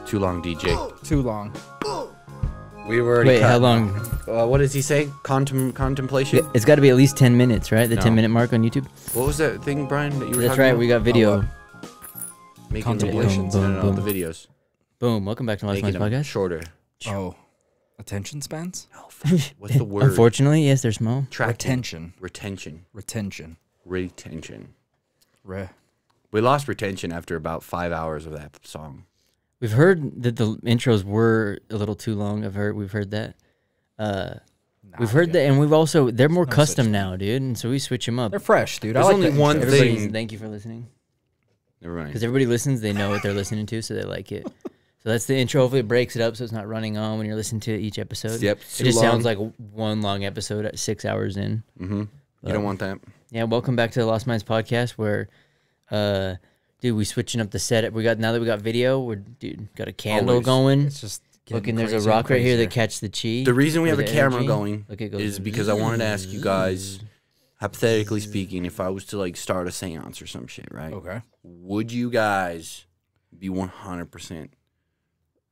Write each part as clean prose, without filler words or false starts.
Too long, DJ. Too long. We were already. Wait, how long? What does he say? Contemplation. It's got to be at least 10 minutes, right? The No. 10-minute mark on YouTube. What was that thing, Brian? That you were That's talking right. about? We got video. Making Contemplations. No, Boom, no, boom. the videos. Boom. Welcome back to Last Making Month's them podcast. shorter. Oh. Attention spans? Oh, fuck. What's the word? Unfortunately, yes, they're small. Tracking. Retention. Retention. Retention. Retention. We lost retention after about 5 hours of that song. We've heard that the intros were a little too long. We've heard that. We've heard that, and we've also they're more custom now, dude. And so we switch them up. They're fresh, dude. There's I like only the one intros. thing. Thank you for listening. Never mind. Because everybody listens, they know what they're listening to, so they like it. So that's the intro. Hopefully, it breaks it up so it's not running on when you're listening to each episode. Yep. It just sounds like one long episode at 6 hours in. Mm-hmm. You don't want that. Yeah. Welcome back to the Lost Minds podcast, where, dude, we switching up the setup. Now that we got video, got a candle Always. going. It's just Looking, there's a rock right here that catch the chi. The reason we or have a the camera energy. going Look, it goes is because I wanted to ask you guys, hypothetically speaking, if I was to like start a seance or some shit, right? Okay. Would you guys be 100%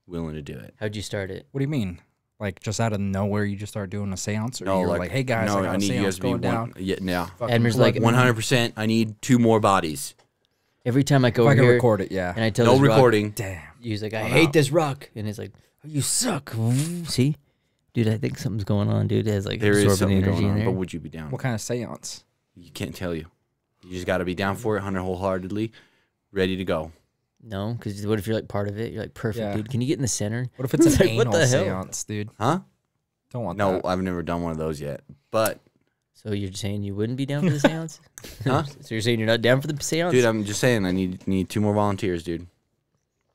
willing to do it? How'd you start it? What do you mean? Like, just out of nowhere, you just start doing a seance? Or No, you're like, like, hey, guys, no, I got a need you guys seance to be going down. Yeah, no. Admir's like, 100%. I need 2 more bodies. every time I go If I over can here, record it, yeah. and I tell No this rock, recording. Damn. he's like, I hate this rock, and he's like, oh, you suck. See, dude, I think something's going on, dude. It has like There is absorbing something energy going in on, there. but would you be down? What kind of seance? You can't tell you. You just got to be down for it, 100 wholeheartedly, ready to go. No, because what if you're like part of it? You're like, perfect, Yeah. dude. Can you get in the center? What if it's an Like, anal what the hell? seance, dude? Huh? Don't want No, that. I've never done one of those yet. But, So you're saying you wouldn't be down for the seance? huh? So you're saying you're not down for the seance? Dude, I'm just saying I need 2 more volunteers, dude.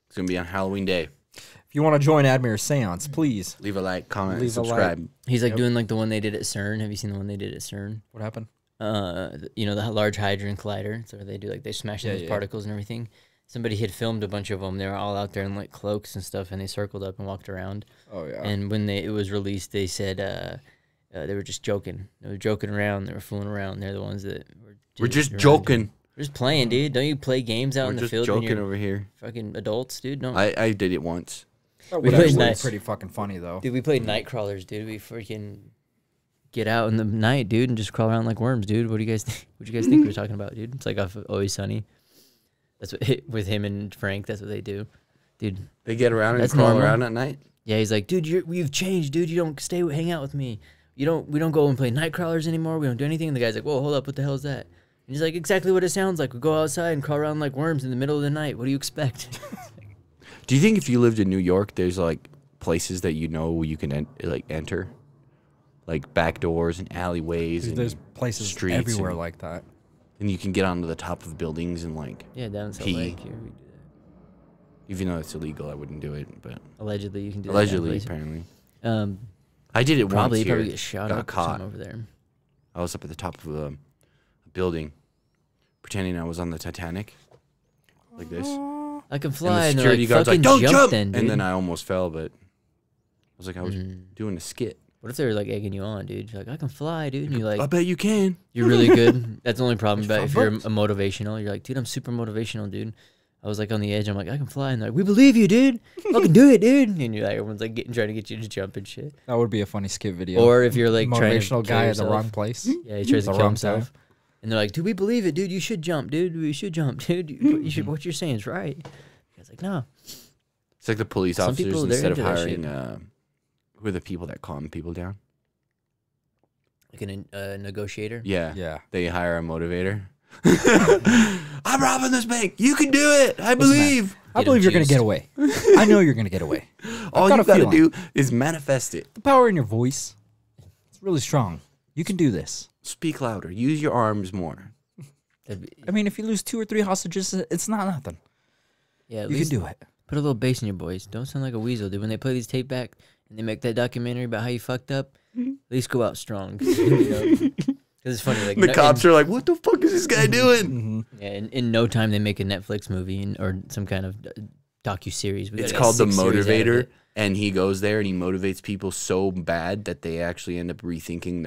It's going to be on Halloween day. If you want to join Admir's seance, please. Leave a like, comment, Leave and a subscribe. He's like doing like the one they did at CERN. Have you seen the one they did at CERN? What happened? You know, the Large Hadron Collider. So they do like they smash those particles and everything. Somebody had filmed a bunch of them. They were all out there in like cloaks and stuff, and they circled up and walked around. Oh, yeah. And when it was released, they said they were just joking. They were joking around. They were fooling around. They're the ones that We're just around. joking. We're just playing, dude. Don't you play games out We're in the just field when joking you're over here. fucking adults, dude? Don't. I did it once. That We would played actually night- be pretty fucking funny, though. Dude, we played night crawlers, dude. We freaking get out in the night, dude, and just crawl around like worms, dude. What do you guys think? What do you guys think we're talking about, dude? It's like off of Always Sunny. That's what with him and Frank. That's what they do, dude. They get around and That's crawl normal. around at night. Yeah, he's like, dude, we've changed, dude. You don't hang out with me. We don't go and play night crawlers anymore. We don't do anything. And the guy's like, whoa, hold up, what the hell is that? And he's like, exactly what it sounds like. We go outside and crawl around like worms in the middle of the night. What do you expect? Do you think if you lived in New York, there's like places that you know you can enter, like back doors and alleyways, Dude, and there's places streets everywhere and, like that. and you can get onto the top of buildings and like, Yeah, down in Salt Pee. Lake. Here we do that. even though it's illegal, I wouldn't do it, but Allegedly, you can do allegedly, that. apparently, Allegedly. I did it Probably once you probably here. get shot Got up or caught. something over there. I was up at the top of a building, pretending I was on the Titanic, like this. I can And fly, the and, security they're like, guard's like, fucking "Don't jump!" then, dude. And then I almost fell, but I was like, I was Mm. doing a skit. What if they were like egging you on, dude? You're like, I can fly, dude. And you're I like, bet you can. you're really good. That's the only problem about if you're a bucks. motivational. You're like, dude, I'm super motivational, dude. I was like on the edge. I'm like, I can fly, and they're like, we believe you, dude. Fucking do it, dude. And you're like, everyone's like trying to get you to jump and shit. That would be a funny skit video. Or if you're like trying to motivational kill guy at yourself. the wrong place. Yeah, he tries to The kill wrong himself. time. And they're like, dude, we believe it, dude. You should jump, dude. You should jump, dude. You should. What you're saying is right. I was like, no. It's like the police Some officers people, they're instead of into that hiring, who are the people that calm people down? Like a negotiator. Yeah. Yeah. They hire a motivator. I'm robbing this bank. You can do it. I Listen, man, believe. I Get believe him you're going to juiced. get away. I know you're going to get away. All got you a got to feeling. do is manifest it. The power in your voice, it's really strong. You can do this. Speak louder. Use your arms more. That'd be- I mean, if you lose 2 or 3 hostages, it's not nothing. yeah, at You can least do it. put a little bass in your voice. Don't sound like a weasel, dude. When they play these tape back and they make that documentary about how you fucked up, at least go out strong. Because it's funny. Like The cops are like, what the fuck is this guy doing? Mm-hmm. Yeah, in no time they make a Netflix movie or some kind of docu-series. It's called The Motivator. And he goes there and he motivates people so bad that they actually end up rethinking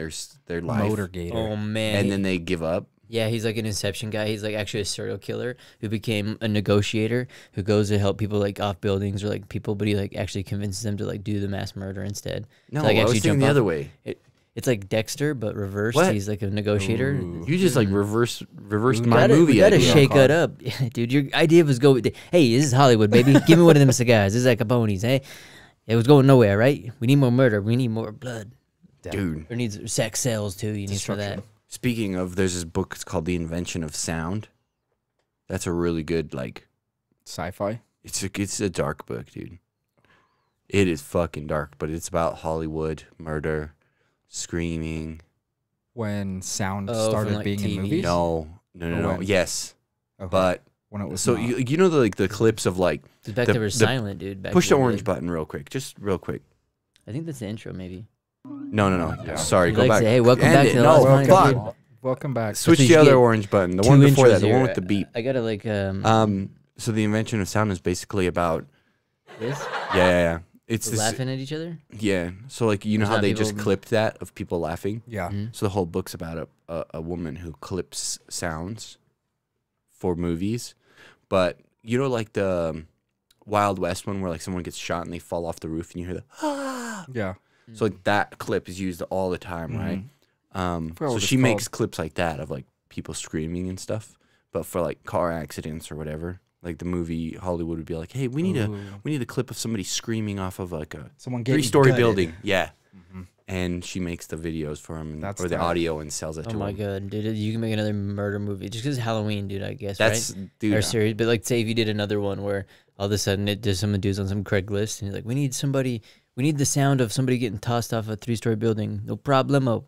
their life. Motorgator. Oh, man. And then they give up. Yeah, he's like an Inception guy. He's like actually a serial killer who became a negotiator who goes to help people like off buildings or like people, but he like actually convinces them to like do the mass murder instead. No, to, like, I was actually thinking the off. other way. It's like Dexter, but reversed. What? He's like a negotiator. Ooh. You just like reversed We my gotta, movie we gotta idea. shake that up, dude. Your idea was go. Hey, this is Hollywood, baby. Give me one of them cigars. This is like Capone's. Hey, it was going nowhere, right? We need more murder. We need more blood. Dude. There needs sex sales too. You need for that. Speaking of, there's this book. It's called The Invention of Sound. That's a really good like. Sci-fi. It's a dark book, dude. It is fucking dark, but it's about Hollywood, murder, screaming. When sound Oh, started from, like, being in TV? movies. No. When? Yes, Okay. but when it was so not. you know the clips of like Back The- there were the- silent, dude. Back push the then, orange dude. button real quick, just real quick. I think that's the intro, maybe. No. Yeah. Sorry, He go likes back. to- hey, welcome End back it. to the No, Lost Money, fuck. dude. Welcome back. Switch So you the other get orange button. The Two one before intros that, the one here. with the beep. I gotta like So the invention of sound is basically about this. yeah. It's this, Laughing at each other. yeah. So like you know There's how not they just people- clipped that of people laughing. Yeah. Mhm. So the whole book's about a woman who clips sounds for movies, but you know like the Wild West one where like someone gets shot and they fall off the roof and you hear the ah. Yeah. So like that clip is used all the time, right? forgot So what it's she makes called. clips like that of like people screaming and stuff, but for like car accidents or whatever. Like the movie Hollywood would be like, hey, we need a clip of somebody screaming off of like a Someone getting 3-story gutted. building. Yeah. Mhm. And she makes the videos for him That's or the tight. audio and sells it Oh to my him. god, dude! You can make another murder movie just because Halloween, dude. I guess That's right? dude. Or series, but like say if you did another one where all of a sudden there's some dudes on some Craigslist and he's like, we need the sound of somebody getting tossed off a 3-story building. No problemo.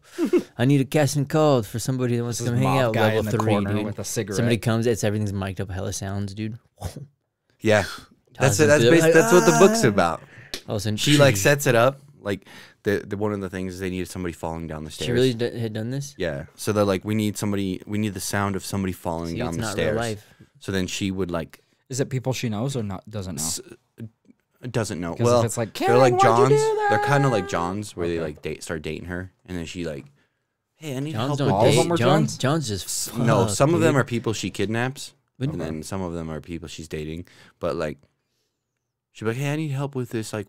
I need a casting call for somebody that wants to This come hang mob out. guy Level in the 3, corner dude. with a cigarette. Somebody comes, everything's mic'd up, hella sounds, dude. Yeah. That's Tosses it. They're like, that's what the book's about. All of a sudden, She like sets it up like the one of the things is they needed somebody falling down the stairs. She really had done this. Yeah. So they're like, we need the sound of somebody falling See, down it's the not stairs. real life. So then she would like Is it people she knows or not? Doesn't know. doesn't know. 'Cause Well, if it's like, they're Karen, like why'd you Johns. do They're kind of that? like Johns, where they Okay. like start dating her, and then she like, hey, I need John's help don't with all of this. them are date. Johns? John's just No, fuck, some of them dude. are people she kidnaps, But- and then some of them are people she's dating. But like, she'd be like, hey, I need help with this like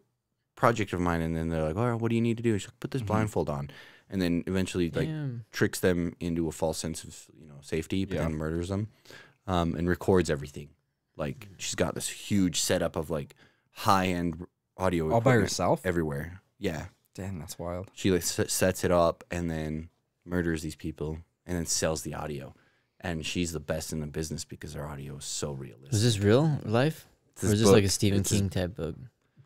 project of mine, and then they're like, all right, what do you need to do? She's like, put this blindfold on, and then eventually like Damn. tricks them into a false sense of safety, but Yeah. then murders them, and records everything. Like she's got this huge setup of like high end audio All by equipment herself? everywhere. Yeah, Damn, that's wild. she like sets it up and then murders these people and then sells the audio. And she's the best in the business because her audio is so realistic. Was this real life? This Or is this book- like a Stephen it's this- King type book?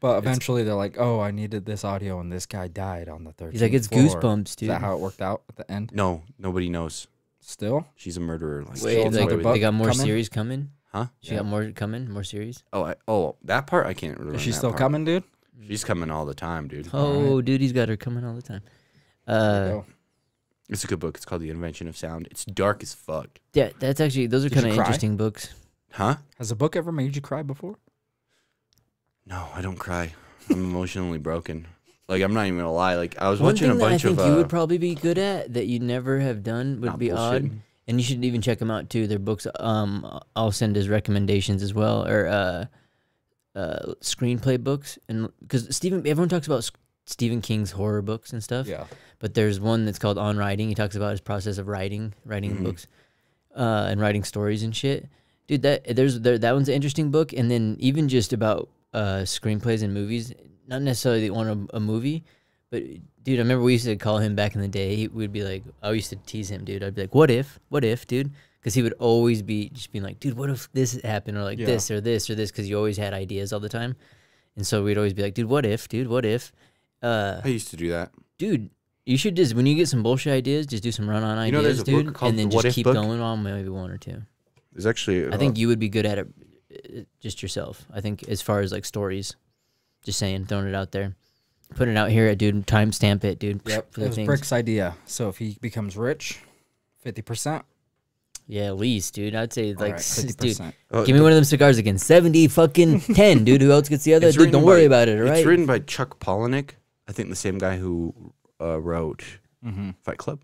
But eventually they're like, oh, I needed this audio and this guy died on the 13th He's like, it's floor. Goosebumps, Is dude. that how it worked out at the end? No, nobody knows. Still? She's a murderer. Like, Wait, she Still knows like, another everything. book they got more coming? series coming? Huh? She got more coming? More series? Oh, that part I can't remember. Is she still coming, dude? She's coming all the time, dude. Oh, dude, he's got her coming all the time. Go. It's a good book. It's called The Invention of Sound. It's dark as fuck. Yeah, that's actually, those are Did you kind of cry? interesting books. Huh? Has a book ever made you cry before? No, I don't cry. I'm emotionally broken. Like, I'm not even gonna lie. Like, I was One watching thing a that I bunch think of. you would probably be good at that you never have done would Not be odd. bullshitting. And you should even check them out too. Their books, I'll send as recommendations as well, or screenplay books. And because everyone talks about Stephen King's horror books and stuff. Yeah. But there's one that's called On Writing. He talks about his process of writing books, and writing stories and shit. Dude, that one's an interesting book. And then even just about screenplays and movies, not necessarily on a movie, but dude, I remember we used to call him back in the day. We'd be like, I used to tease him, dude. I'd be like, what if, dude? Because he would always be just being like, dude, what if this happened, or like Yeah. this or this or this? Because you always had ideas all the time, and so we'd always be like, dude, what if, dude, what if? I used to do that. Dude, you should just, when you get some bullshit ideas, just do some run-on You know, ideas, there's a book dude, called and then The What just If keep book? going on, maybe one or two. There's actually. I think you would be good at it, just yourself. I think as far as like stories, just saying, throwing it out there, putting it out here, dude. Timestamp it, dude. Yep. For It the was things. Brick's idea. So if he becomes rich, 50%. Yeah, at least, dude. I'd say like, All right, dude, 50%. give me one of them cigars again. 70 fucking 10, dude. Who else gets the other? It's Dude, written don't worry by- about it, all right? It's written by Chuck Palahniuk. I think the same guy who wrote Mm-hmm. Fight Club.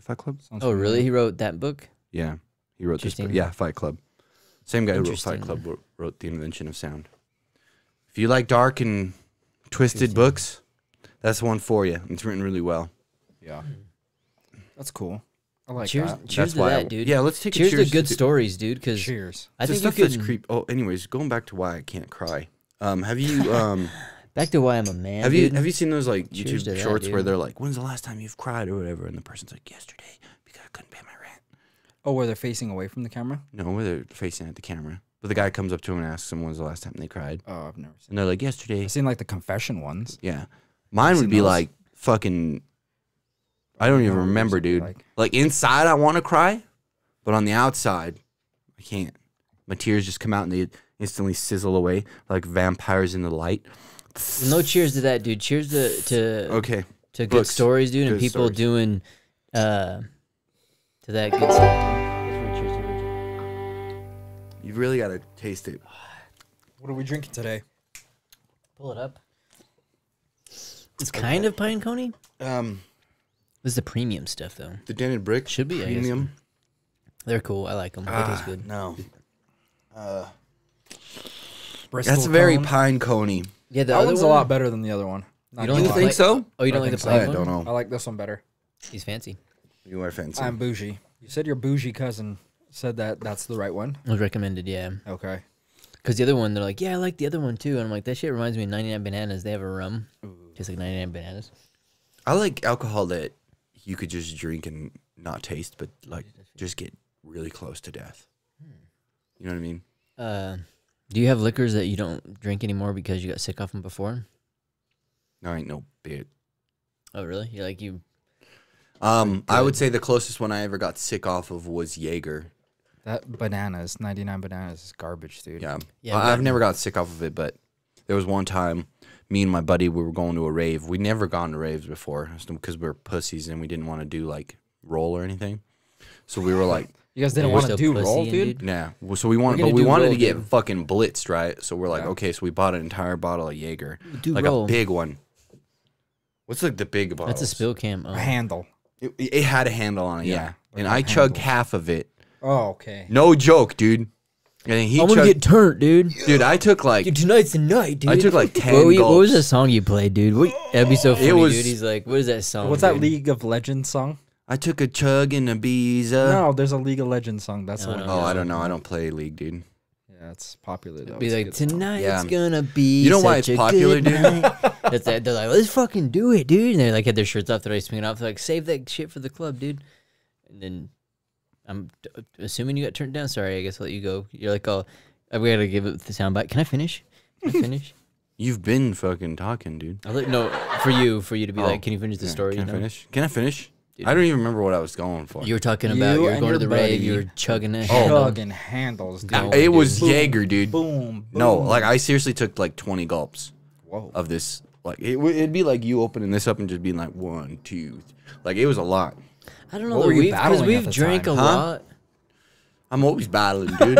Fight Club. Sounds Oh, really? familiar. He wrote that book? Yeah, he wrote this book. Interesting. Yeah, Fight Club. Same guy who wrote Fight Interesting. Club wrote The Invention of Sound. If you like dark and twisted books, that's one for you. It's written really well. Yeah. That's cool. I like Cheers, that. cheers to why that, dude. Yeah, let's take Cheers a to cheers good stories, dude. Because Cheers. I the think you stuff that's could. creep. Oh, anyways, going back to why I can't cry. Have you Back to why I'm a man. have dude. you seen those like Cheers to YouTube that, shorts where dude. they're like, "When's the last time you've cried?" or whatever, and the person's like, "Yesterday, because I couldn't pay my rent." Oh, where they're facing away from the camera? No, where they're facing at the camera. But the guy comes up to him and asks him, "When's the last time they cried?" Oh, I've never seen. And they're like, "Yesterday." I've seen like the confession ones. Yeah, mine would seen be those? like fucking. I don't even know what remember, yours would be dude. Like inside, I want to cry, but on the outside, I can't. My tears just come out and they instantly sizzle away like vampires in the light. No cheers to that, dude. Cheers to Okay. to good Books. stories, dude, and Good people stories. doing to that good stuff. Dude. Cheers to original. You really got to taste it. What are we drinking today? Pull it up. It's kind of pine coney. This is the premium stuff, though. The dented brick Should be, I guess. premium. They're cool. I like them. They taste good. No. Bristol That's very cone. pine coney. Yeah, the That other one's one, a lot better than the other one. Not You don't gonna like lie. the think so? Oh, you don't I like the think so. plain I one? don't I know. like this one better. He's fancy. You are fancy. I'm bougie. You said your bougie cousin said that that's the right one. It was recommended, yeah. Okay. Because the other one, they're like, yeah, I like the other one too. And I'm like, that shit reminds me of 99 Bananas. They have a rum. Just like 99 Bananas. I like alcohol that you could just drink and not taste, but like just get really close to death. You know what I mean? Do you have liquors that you don't drink anymore because you got sick off them before? No, ain't no bit. Oh, really? You're like, you. I would say the closest one I ever got sick off of was Jaeger. That bananas, 99 bananas is garbage, dude. Yeah. Yeah, I've but- never got sick off of it, but there was one time me and my buddy, we were going to a rave. We'd never gone to raves before because we were pussies and we didn't want to do like roll or anything. So we were like, You guys didn't You're want to still do roll, pussying, dude? nah. So we wanted, We're gonna but we do wanted roll, to get dude. fucking blitzed, right? So we're like, Yeah. okay, so we bought an entire bottle of Jaeger, Do like roll. a big one. What's like the big bottle? That's a spill cam. Oh. A handle. It had a handle on it, Yeah, yeah. like And a I chugged handle. half of it. Oh, okay. No joke, dude. And he I'm gonna chugged. get turned, dude. Dude, I took like Dude, tonight's the night, dude. I took like 10 What was gulps. that song you played, dude? That'd be so funny, was- dude. He's like, what is that song? What's that dude? League of Legends song? I took a chug and a beeza. No, there's a League of Legends song. That's No, the one. no, Oh, no. I don't know. I don't play League, dude. Yeah, it's popular though. Be It's a like, good song. tonight's Yeah. gonna be. You know why such it's a popular, good dude? night. That's that. They're like, let's fucking do it, dude. And they like had their shirts off. They're like swinging off. They're like, save that shit for the club, dude. And then I'm assuming you got turned down. Sorry, I guess I'll let you go. You're like, oh, we gotta give it the soundbite. Can I finish? Can I finish? You've been fucking talking, dude. I'll let, no, for you to be Oh, like, can you finish the Yeah, story? Can you I know? finish? Can I finish? Dude. I don't even remember what I was going for. You were talking You about you were and going to your the rave. buddy. You were chugging a Oh. handle. Chugging handles, dude. No. it dude. was Boom, Jaeger, dude. Boom. No, boom. like I seriously took like 20 gulps Whoa. of this. Like it'd be like you opening this up and just being like 1, 2. Like it was a lot. I don't know What that were you we've because battling at we've the drank time? a Huh? lot. I'm always battling, dude.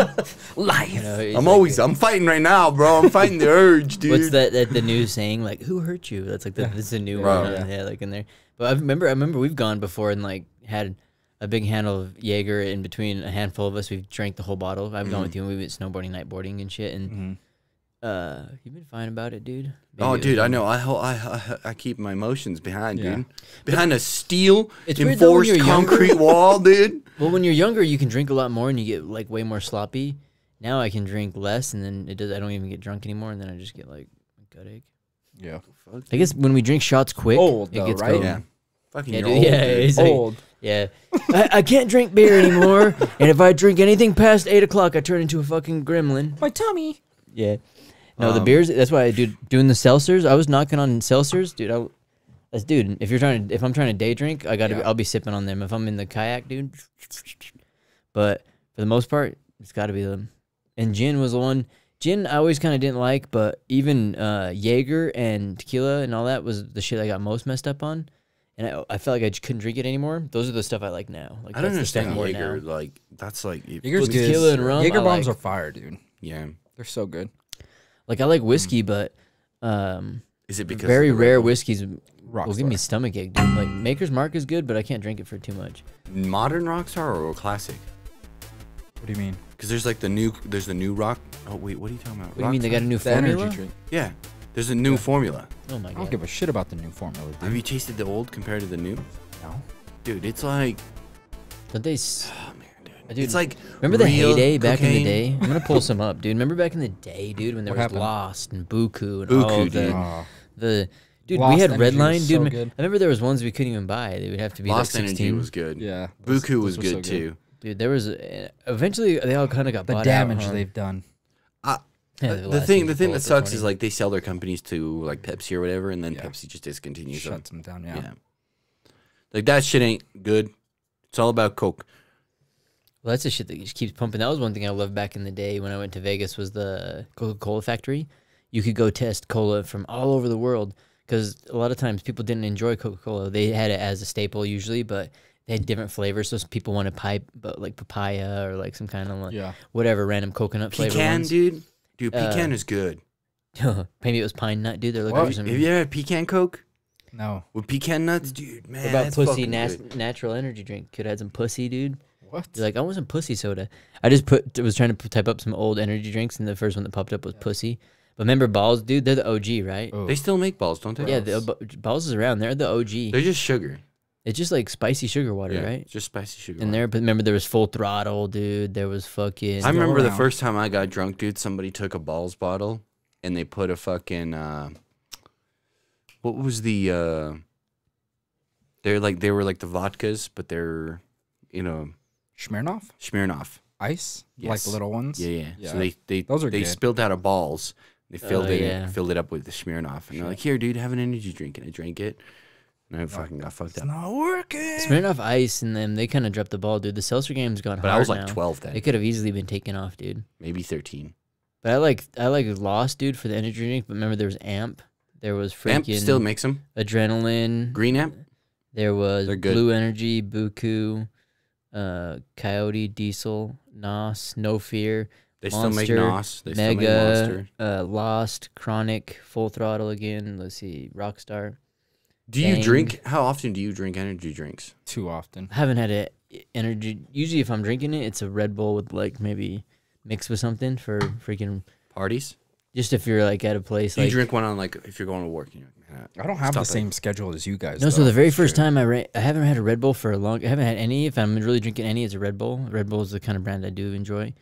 Life. You know, it's I'm like- always. I'm fighting right now, bro. I'm fighting the urge, dude. What's that the new saying? Like, who hurt you? That's like this is a new Bro. one. Yeah, like in there. But I remember we've gone before and like had a big handle of Jaeger in between a handful of us. We've drank the whole bottle. I've gone with you and we went snowboarding, nightboarding and shit. And you've been fine about it, dude. Oh, Maybe it dude, was- I know. I keep my emotions behind, Yeah. dude. Behind a steel It's weird though when enforced you're younger. concrete wall, dude. Well, when you're younger, you can drink a lot more and you get like way more sloppy. Now I can drink less and then it does. I don't even get drunk anymore and then I just get like a gut ache. Yeah. I guess when we drink shots quick, Old, it though, gets right? going. Yeah. Fucking Yeah, you're dude, old, yeah, dude. it's like- Old. Yeah, I can't drink beer anymore, and if I drink anything past 8 o'clock, I turn into a fucking gremlin. My tummy. Yeah, no, the beers. That's why I do doing the seltzers. I was knocking on seltzers, dude. Dude. If I'm trying to day drink, I'll be sipping on them. If I'm in the kayak, dude. But for the most part, it's got to be them. And gin was the one. Gin I always kind of didn't like, but even Jaeger and tequila and all that was the shit I got most messed up on. And I felt like I just couldn't drink it anymore. Those are the stuff I like now. Like I don't that's the stuff understand more Jaeger. now. Like that's like Jaeger's With good. tequila and rum, Jaeger I bombs like. are fire, dude. Yeah. They're so good. Like I like whiskey, but Is it because very of the rare red one? whiskeys will give me Rockstar. stomach ache, dude. Like Maker's Mark is good, but I can't drink it for too much. Modern Rockstar or classic? What do you mean? Because there's the new rock. Oh wait, what are you talking about? What do you mean they got a new The energy formula? drink. Yeah, there's a new formula. Oh my I don't god. give a shit about the new formula, dude. Have you tasted the old compared to the new? No. Dude, it's like, Don't they? oh man, dude. Dude, It's like remember the real heyday back in the cocaine. day? I'm gonna pull some up, dude. Remember back in the day, dude, when there What was happened? Lost and Buku and Buku, all of dude. the dude. Lost we had Energy Redline, was dude. so I good. remember there was ones we couldn't even buy. They would have to be Lost like Energy 16. was good. Yeah. Buku was those were good so too. Dude, there was eventually they all kind of got The bought damage out, huh? they've done. Yeah, The thing lasted that for sucks 20. is like they sell their companies to like Pepsi or whatever, and then Yeah. Pepsi just discontinues them. Shuts them down, yeah. Like that shit ain't good. It's all about Coke. Well, that's the shit that just keeps pumping. That was one thing I loved back in the day when I went to Vegas was the Coca-Cola factory. You could go test cola from all over the world because a lot of times people didn't enjoy Coca-Cola. They had it as a staple usually, but they had different flavors. So some people wanted but like papaya or like some kind of like Yeah. whatever random coconut flavor Pecan, ones. dude. Dude, pecan is good. Maybe it was pine nut, dude. They're looking Have for some. you ever had pecan Coke No. with pecan nuts, dude? Man, What about that's pussy fucking good. natural energy drink? Could have had some pussy, dude. What? You're like, I want some pussy soda. I just was trying to type up some old energy drinks, and the first one that popped up was pussy. But remember Balls, dude? They're the OG, right? Oh. They still make balls, don't they? Yeah, Balls is around. They're the OG. They're just sugar. It's just like spicy sugar water, Yeah, right? just spicy sugar. And there, but remember there was Full Throttle, dude. There was fucking. I remember the around. first time I got drunk, dude. Somebody took a balls bottle and they put a fucking what was the they were like the vodkas, but they're Smirnoff? Smirnoff. Ice? Yes. Like little ones? Yeah. Yeah. So they Those are they good. spilled out of balls. They filled yeah. filled it up with the Smirnoff, and they're like, "Here, dude, have an energy drink." And I drank it, and I fucking got fucked It's up. not working. Smirnoff Ice, and then they kind of dropped the ball, dude. The seltzer game's gone But hard I was like now. 12 then, They could have easily been taken off, dude. maybe 13. But I like Lost, dude, for the energy drink. But remember, there was Amp. There was freaking Amp still makes them. Adrenaline. Green Amp. There was They're good. Blue Energy, Buku, Coyote, Diesel, Nos, No Fear, They still make Monster, Nos. They still make Mega, Monster. Lost, Chronic, Full Throttle again. Let's see, Rockstar. Do you Bang. drink? How often do you drink energy drinks? Too often. I haven't had a energy. Usually, if I'm drinking it, it's a Red Bull with like maybe mixed with something for freaking. Parties? Just if you're like at a place Do like. you drink one on like if you're going to work? And you're like, "Man, I don't have the stop it." same schedule as you guys. No, so though. the very first true. time I haven't had a Red Bull for a long. I haven't had any. If I'm really drinking any, it's a Red Bull. Red Bull is the kind of brand I do enjoy.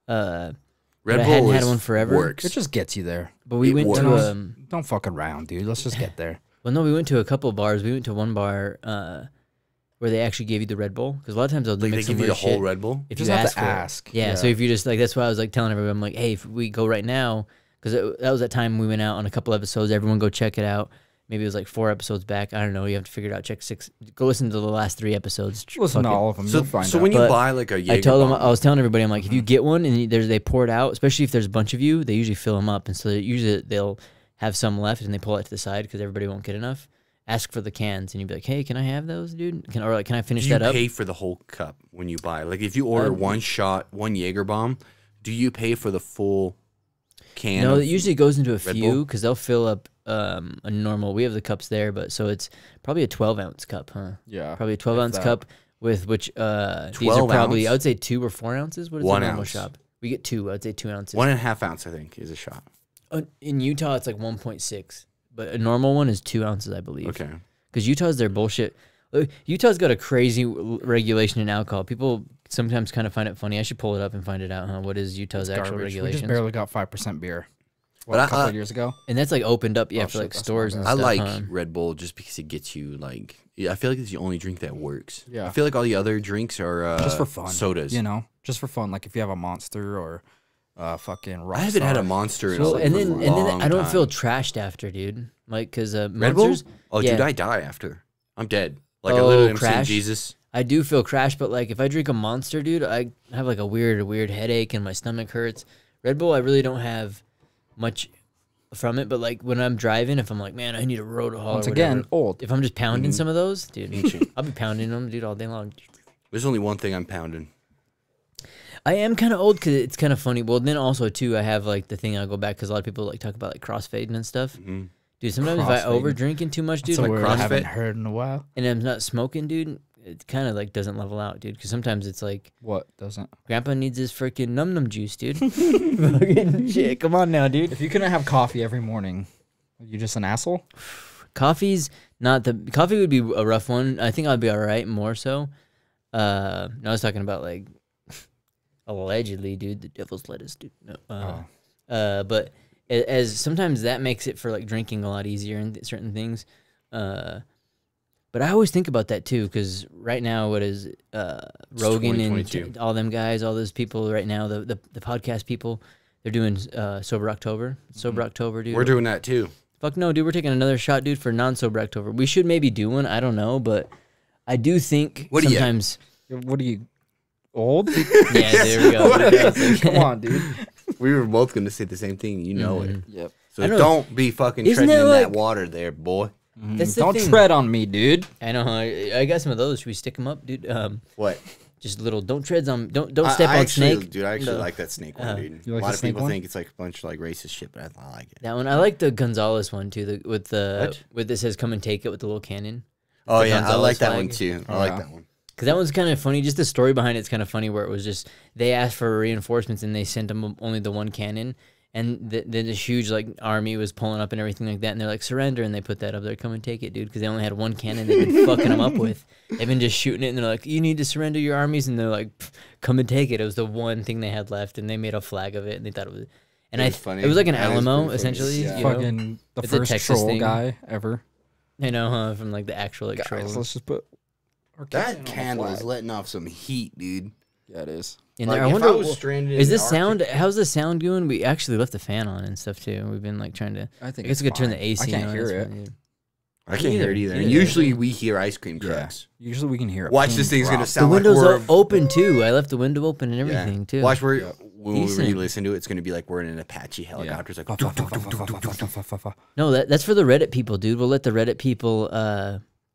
Red but I Bull hadn't had is- one forever. works. It just gets you there. But we It went to works. Don't fuck around, dude. Let's just get there. well, no, we went to a couple bars. We went to one bar where they actually gave you the Red Bull because a lot of times they'll Like they mix some give you the weird whole shit Red Bull. if Just you have ask to for it. ask. Yeah, so Yeah. if you just like that's why I was like telling everyone I'm like, hey, if we go right now because that was that time we went out on a couple episodes. Everyone go check it out. Maybe it was like 4 episodes back. I don't know. You have to figure it out. Check 6. Go listen to the last 3 episodes. Listen to Fuck it. all of them. So, You'll find so out. when you But buy like a Jaeger I told them, bomb, I was telling everybody, I'm like, if you get one and they pour it out, especially if there's a bunch of you, they usually fill them up, and so usually they'll have some left and they pull it to the side because everybody won't get enough. Ask for the cans, and you'd be like, hey, can I have those, dude? Or like, can I finish do you that up? pay for the whole cup when you buy? Like if you order one shot, one Jaeger bomb, do you pay for the full can? No, of it usually goes into a Red few Bull? because they'll fill up a normal. We have the cups there, but so it's probably a 12-ounce cup, huh? yeah, Probably a 12-ounce that. cup with which these are 12 probably ounce? I would say 2 or 4 ounces. What is 1 the normal ounce. shop? We get 2. I'd say 2 ounces. 1.5 ounce, I think, is a shot. In Utah, it's like 1.6, but a normal one is 2 ounces, I believe. Okay. Because Utah's their bullshit. Utah's got a crazy regulation in alcohol. People sometimes kind of find it funny. I should pull it up and find it out, huh? What is Utah's It's actual garbage. We regulations? just barely got 5% beer. But A couple of years ago. And that's like opened up, yeah, Oh, for shit, like that's stores not and bad. I stuff. like huh? Red Bull just because it gets you like. Yeah, I feel like it's the only drink that works. Yeah. I feel like all the other drinks are Just for fun. sodas. You know? Just for fun. Like if you have a Monster or fucking Rockstar. I haven't had a Monster in Well, like and a then long I don't feel time. trashed after, dude. Like, because Red Bull. Monsters, Oh, yeah. dude, I die after. I'm dead. Like I Oh, literally am seeing crash? Jesus. I do feel crash, but like if I drink a Monster, dude, I have like a weird headache and my stomach hurts. Red Bull, I really don't have much from it, but like when I'm driving, if I'm like, man, I need a road haul. Once or again, whatever, old. if I'm just pounding Mhm. some of those, dude, Ancient. I'll be pounding them, dude, all day long. There's only one thing I'm pounding. I am kind of old because it's kind of funny. Well, then also too, I have like the thing I'll go back because a lot of people like talk about like crossfading and stuff. Mhm. Dude, sometimes if I Crossfading. over drinking too much, dude, That's a like word I haven't CrossFit? heard in a while. and I'm not smoking, dude, it kind of like doesn't level out, dude. Because sometimes it's like What doesn't? Grandpa needs his freaking num juice, dude. Fucking shit, come on now, dude. If you couldn't have coffee every morning, are you just an asshole? Coffee's not the coffee would be a rough one. I think I'd be all right, more so. No, I was talking about like allegedly, dude, the devil's lettuce, dude. No, but as sometimes that makes it for like drinking a lot easier in certain things. But I always think about that too, because right now, what is Rogan and all them guys, all those people right now, the podcast people, they're doing Sober October. Sober October, dude. We're doing that too. Fuck no, dude. We're taking another shot, dude, for non-sober October. We should maybe do one. I don't know, but I do think sometimes. What are you, old? Yeah, there we go. Come on, dude. We were both going to say the same thing. You know it. Yep. So don't be fucking treading in that water there, boy. That's the Don't thing. tread on me, dude. I know. I got some of those. Should we stick them up, dude? What? Just little. Don't treads on. Don't step on snake, dude. I actually like that snake one, dude. You like a lot the of snake people one? think it's like a bunch of like racist shit, but I like it. That one. I like the Gonzalez one too. With this says "Come and take it" with the little cannon. Oh The yeah, I Gonzalez like that flag. one too. I like that one. Because that one's kind of funny. Just the story behind it's kind of funny, where it was just they asked for reinforcements and they sent them only the one cannon, and then this huge like army was pulling up and everything like that, and they're like surrender, and they put that up there, come and take it, dude, because they only had one cannon they've been fucking them up with. They've been just shooting it, and they're like, you need to surrender your armies, and they're like, come and take it. It was the one thing they had left, and they made a flag of it, and they thought it was. And it was like an That is Alamo, pretty funny. essentially. Yeah. You know? Fucking the It's a first Texas troll thing. guy ever. I know, huh? From like the actual like Guys, trolls. let's just put our That cannon on the candle is flag. letting off some heat, dude. Yeah, it is. In Like, there, I if wonder. I was stranded in Is the this sound? Arctic- How's the sound doing? We actually left the fan on and stuff too. We've been like trying to. I think I guess it's we could turn fine. the AC I can't on. hear That's it. fine, dude. I can't hear it either. Neither. And usually we hear ice cream Yeah. trucks. Usually we can hear it. Watch this thing's gonna The sound like window's we're open too. I left the window open and everything too. Watch when we Decent. re-listen to it, it's gonna be like we're in an Apache helicopter. It's like No, that's for the Reddit people, dude. We'll let the Reddit people,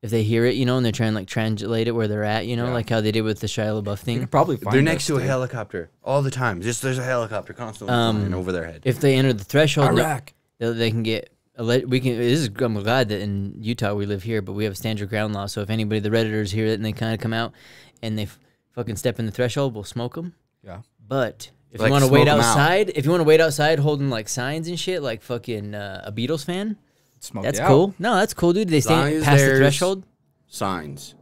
if they hear it, you know, and they're trying to like translate it where they're at, you know, like how they did with the Shia LaBeouf You thing. could probably find they're next to a dude. helicopter all the time. Just there's a helicopter constantly flying over their head. If they enter the threshold, Iraq. they can get. We can. This is. I'm glad that in Utah we live here, but we have a stand your ground law. So if anybody, the Redditors hear it and they kind of come out and they fucking step in the threshold, we'll smoke them. Yeah. But if Like, you want to smoke wait 'em out. outside, if you want to wait outside holding like signs and shit, like fucking a Beatles fan, Smoke that's it out. cool. No, that's cool, dude. They long stay as past the there's- threshold. Signs,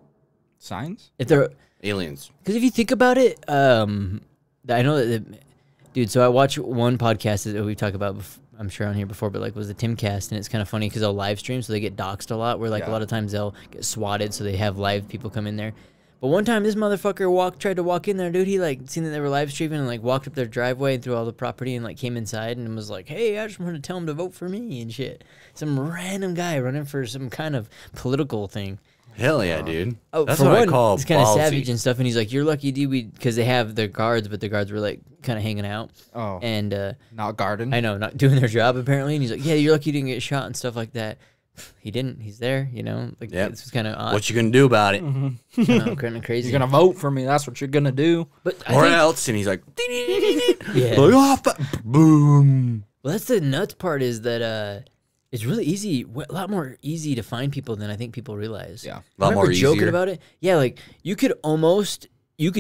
Signs? If they're aliens. because if you think about it, I know that, dude. So I watch one podcast that we talked about. I'm sure on here before, but like was the Timcast, and it's kind of funny because they'll live stream, so they get doxxed a lot. Where like a lot of times they'll get swatted, so they have live people come in there. But one time this motherfucker tried to walk in there, dude. He like seen that they were live streaming and like walked up their driveway and through all the property and like came inside and was like, "Hey, I just wanted to tell him to vote for me and shit." Some random guy running for some kind of political thing. Hell yeah, dude. Oh, That's for what one, I call it's kind of ballsy. savage and stuff. And he's like, "You're lucky, dude, because they have their guards, but the guards were like kind of hanging out Oh. and Not garden. I know, not doing their job apparently." And he's like, "Yeah, you're lucky you didn't get shot and stuff like that." He didn't. He's there, you know. Like Yep. this was kind of odd. What you gonna do about it? Kind of crazy. You're gonna vote for me. That's what you're gonna do. But I Or think, else? And he's like, yeah. boom. Well, that's the nuts part is that it's really easy, a lot more easy to find people than I think people realize. Yeah. A I lot remember more joking easier. about it. Yeah, like you could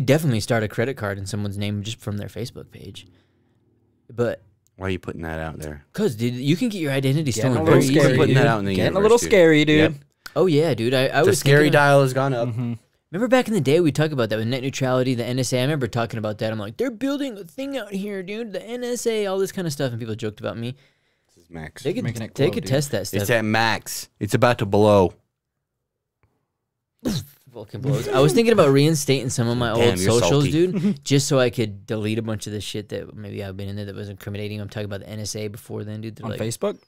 definitely start a credit card in someone's name just from their Facebook page. But Why are you putting that out there? cause dude, you can get your identity Getting stolen a very little easily. scary, Putting dude. that out in the Getting a universe, little dude. scary, dude. Yep. Oh yeah, dude. I The was scary thinking of- dial has gone up. Remember back in the day we talked about that with net neutrality, the NSA. I remember talking about that. I'm like, they're building a thing out here, dude. The NSA, all this kind of stuff, and people joked about me. This is Max. They could Making it glow, dude. test that stuff. It's at max. It's about to blow. Vulcan blows. I was thinking about reinstating some of my Damn, old you're socials, salty. dude, just so I could delete a bunch of the shit that maybe I've been in there that was incriminating. I'm talking about the NSA before then, dude. They're On like, Facebook?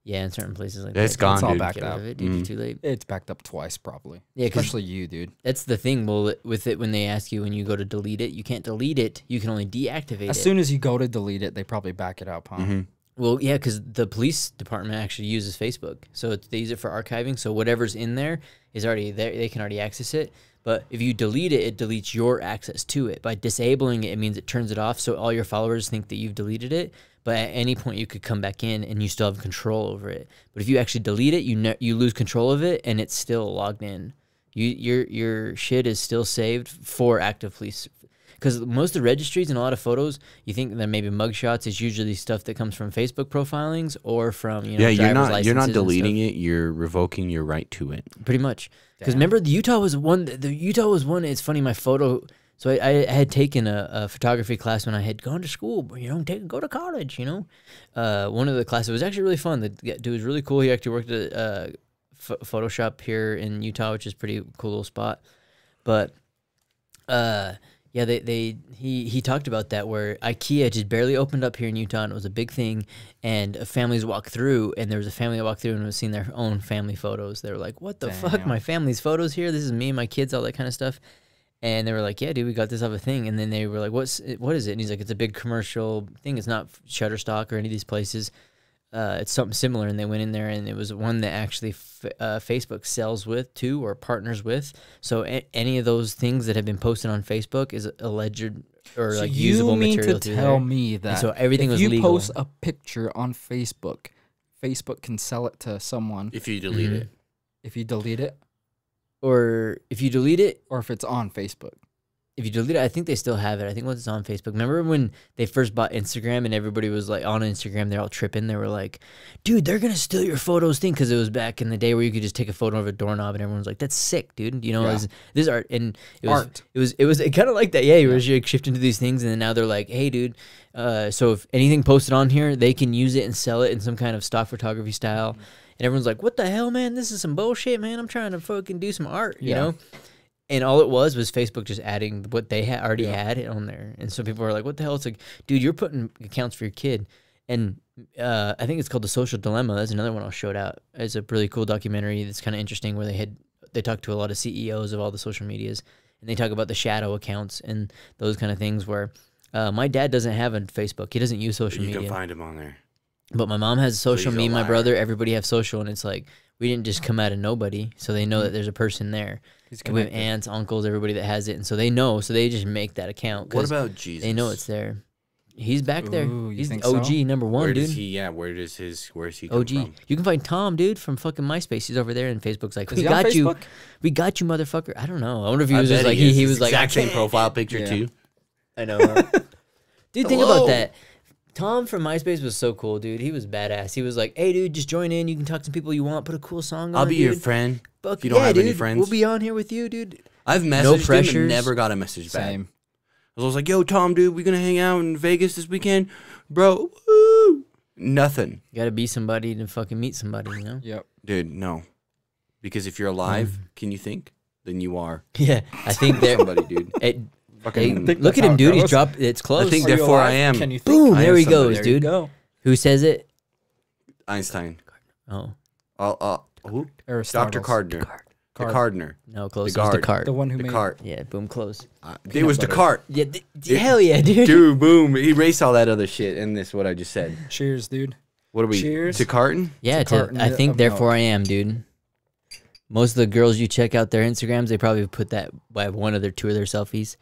yeah, in certain places like It's that. gone, It's all dude. back Get up. rid of it, dude. It's too late. It's backed up twice, probably. Yeah, 'cause Especially you, dude. that's the thing. Well, with it, when they ask you when you go to delete it, you can't delete it. You can only deactivate As it. soon as you go to delete it, they probably back it up, huh? Well, yeah, because the police department actually uses Facebook, so they use it for archiving. So whatever's in there is already there; they can already access it. But if you delete it, it deletes your access to it. By disabling it, it means it turns it off, so all your followers think that you've deleted it. But at any point, you could come back in, and you still have control over it. But if you actually delete it, you lose control of it, and it's still logged in. Your shit is still saved for active police. Because most of the registries and a lot of photos, you think that maybe mugshots is usually stuff that comes from Facebook profilings or from you're not deleting it. You're revoking your right to it. Pretty much. Because remember, the Utah was one. It's funny. My photo. So I had taken a photography class when I had gone to school. Go to college. One of the classes was actually really fun. The dude was really cool. He actually worked at Photoshop here in Utah, which is a pretty cool little spot. But he talked about that where IKEA just barely opened up here in Utah, and it was a big thing. And families walked through, and there was a family that walked through and was seeing their own family photos. They were like, "What the fuck? My family's photos here. This is me and my kids, all that kind of stuff." And they were like, "Yeah, dude, we got this off a thing." And then they were like, "What is it?" And he's like, "It's a big commercial thing. It's not Shutterstock or any of these places. It's something similar." And they went in there, and it was one that actually Facebook sells to or partners with. So any of those things that have been posted on Facebook is alleged or So usable material. You mean to tell me that and so everything if was you legal. post a picture on Facebook, Facebook can sell it to someone If you delete it. if you delete it, or if you delete it. or if it's on Facebook. If you delete it, I think they still have it. I think once it's on Facebook. Remember when they first bought Instagram and everybody was like on Instagram, they're all tripping. They were like, "Dude, they're gonna steal your photos thing," because it was back in the day where you could just take a photo of a doorknob and everyone's like, "That's sick, dude." This is art, and it was kind of like that. Yeah, you were like shifting to these things, and then now they're like, "Hey, dude, so if anything posted on here, they can use it and sell it in some kind of stock photography style." And everyone's like, "What the hell, man? This is some bullshit, man. I'm trying to fucking do some art, you know?" And all it was Facebook just adding what they already had on there. And so people were like, "What the hell?" It's like, dude, you're putting accounts for your kid. And I think it's called The Social Dilemma. That's another one I'll shout out. It's a really cool documentary that's kind of interesting where they talk to a lot of CEOs of all the social medias. And they talk about the shadow accounts and those kind of things where my dad doesn't have a Facebook. He doesn't use social media. You can find him on there. But my mom has social. So Me and my brother, everybody have social. And it's like, we didn't just come out of nobody. So they know that there's a person there. We have aunts, uncles, everybody that has it, and so they know. So they just make that account. What about Jesus? They know it's there. He's back there. He's think OG so? number one, Where dude. does he? Yeah, where is he come OG. from? You can find Tom, dude, from fucking MySpace. He's over there, and Facebook's like, Is "We he on got you, Facebook? we got you, motherfucker." I don't know. I wonder if he I was just bet like is. he was like exact same profile picture Yeah. too. I know. Dude, think about that. Tom from MySpace was so cool, dude. He was badass. He was like, "Hey, dude, just join in. You can talk to people you want. Put a cool song on. I'll be dude. your friend. Fuck, if you don't have dude, any friends, we'll be on here with you, dude." I've messaged No him pressures. and never got a message back. Same. I was like, "Yo, Tom, dude, we gonna hang out in Vegas this weekend, bro." Woo! Nothing, You gotta be somebody to fucking meet somebody, you know? Yep. dude. No, because if you're alive, can you think? Then you are Yeah, I think they're. somebody, dude. Hey, Fucking. think look that's at him, how it dude. He's goes. dropped. It's close. I think Are you therefore I alive? am. Can you think? Boom! I There am he somebody. goes, There you dude. go. Who says it? Einstein. Oh, Who? Aristotle. Dr. Cardner. The Cardner. no, close. The It was guard. Descartes. The one who made Descartes. Yeah, boom, close. It was butter. Descartes. Yeah, hell yeah, dude. Dude, boom. Erase all that other shit. And this, what I just said. Cheers, dude. What are we? Cheers. Descartes? Yeah, Descartes I think of therefore milk. I am, dude. Most of the girls you check out their Instagrams, they probably put that by one of their two of their selfies.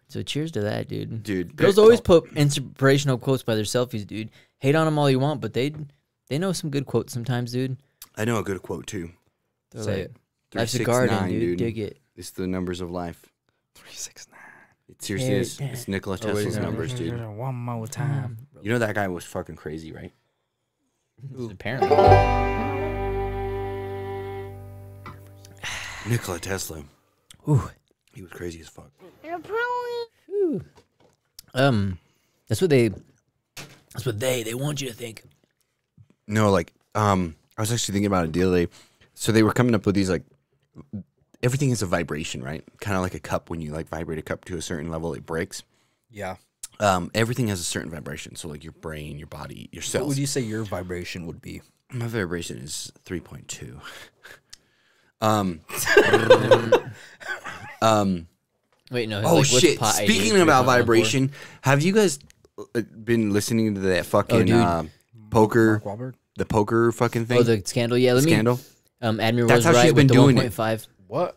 So cheers to that, dude. Dude. Girls always put inspirational quotes by their selfies, dude. Hate on them all you want, but they know some good quotes sometimes, dude. I know a good quote, too. They're Say like, it. "Life's a garden, 369, dude. Dig it." It's the numbers of life. 369. It seriously is. It's Nikola Tesla's no. numbers, dude. One more time. You know that guy was fucking crazy, right? Apparently. Nikola Tesla. Ooh. He was crazy as fuck. Ooh. That's what they want you to think. No, like, I was actually thinking about it the other day. So they were coming up with these, like, everything is a vibration, right? Kind of like a cup. When you, like, vibrate a cup to a certain level, it breaks. Yeah. Everything has a certain vibration. So, like, your brain, your body, your What cells. would you say your vibration would be? My vibration is 3.2. Wait, no. Oh, like, what's shit. pi- Speaking about 3.14? vibration, have you guys been listening to that fucking dude. poker, Mark Wahlberg? the poker fucking thing? Oh, the scandal. Yeah, let me. Scandal? Admiral That's was how right she's been with the doing it. 1.5. What?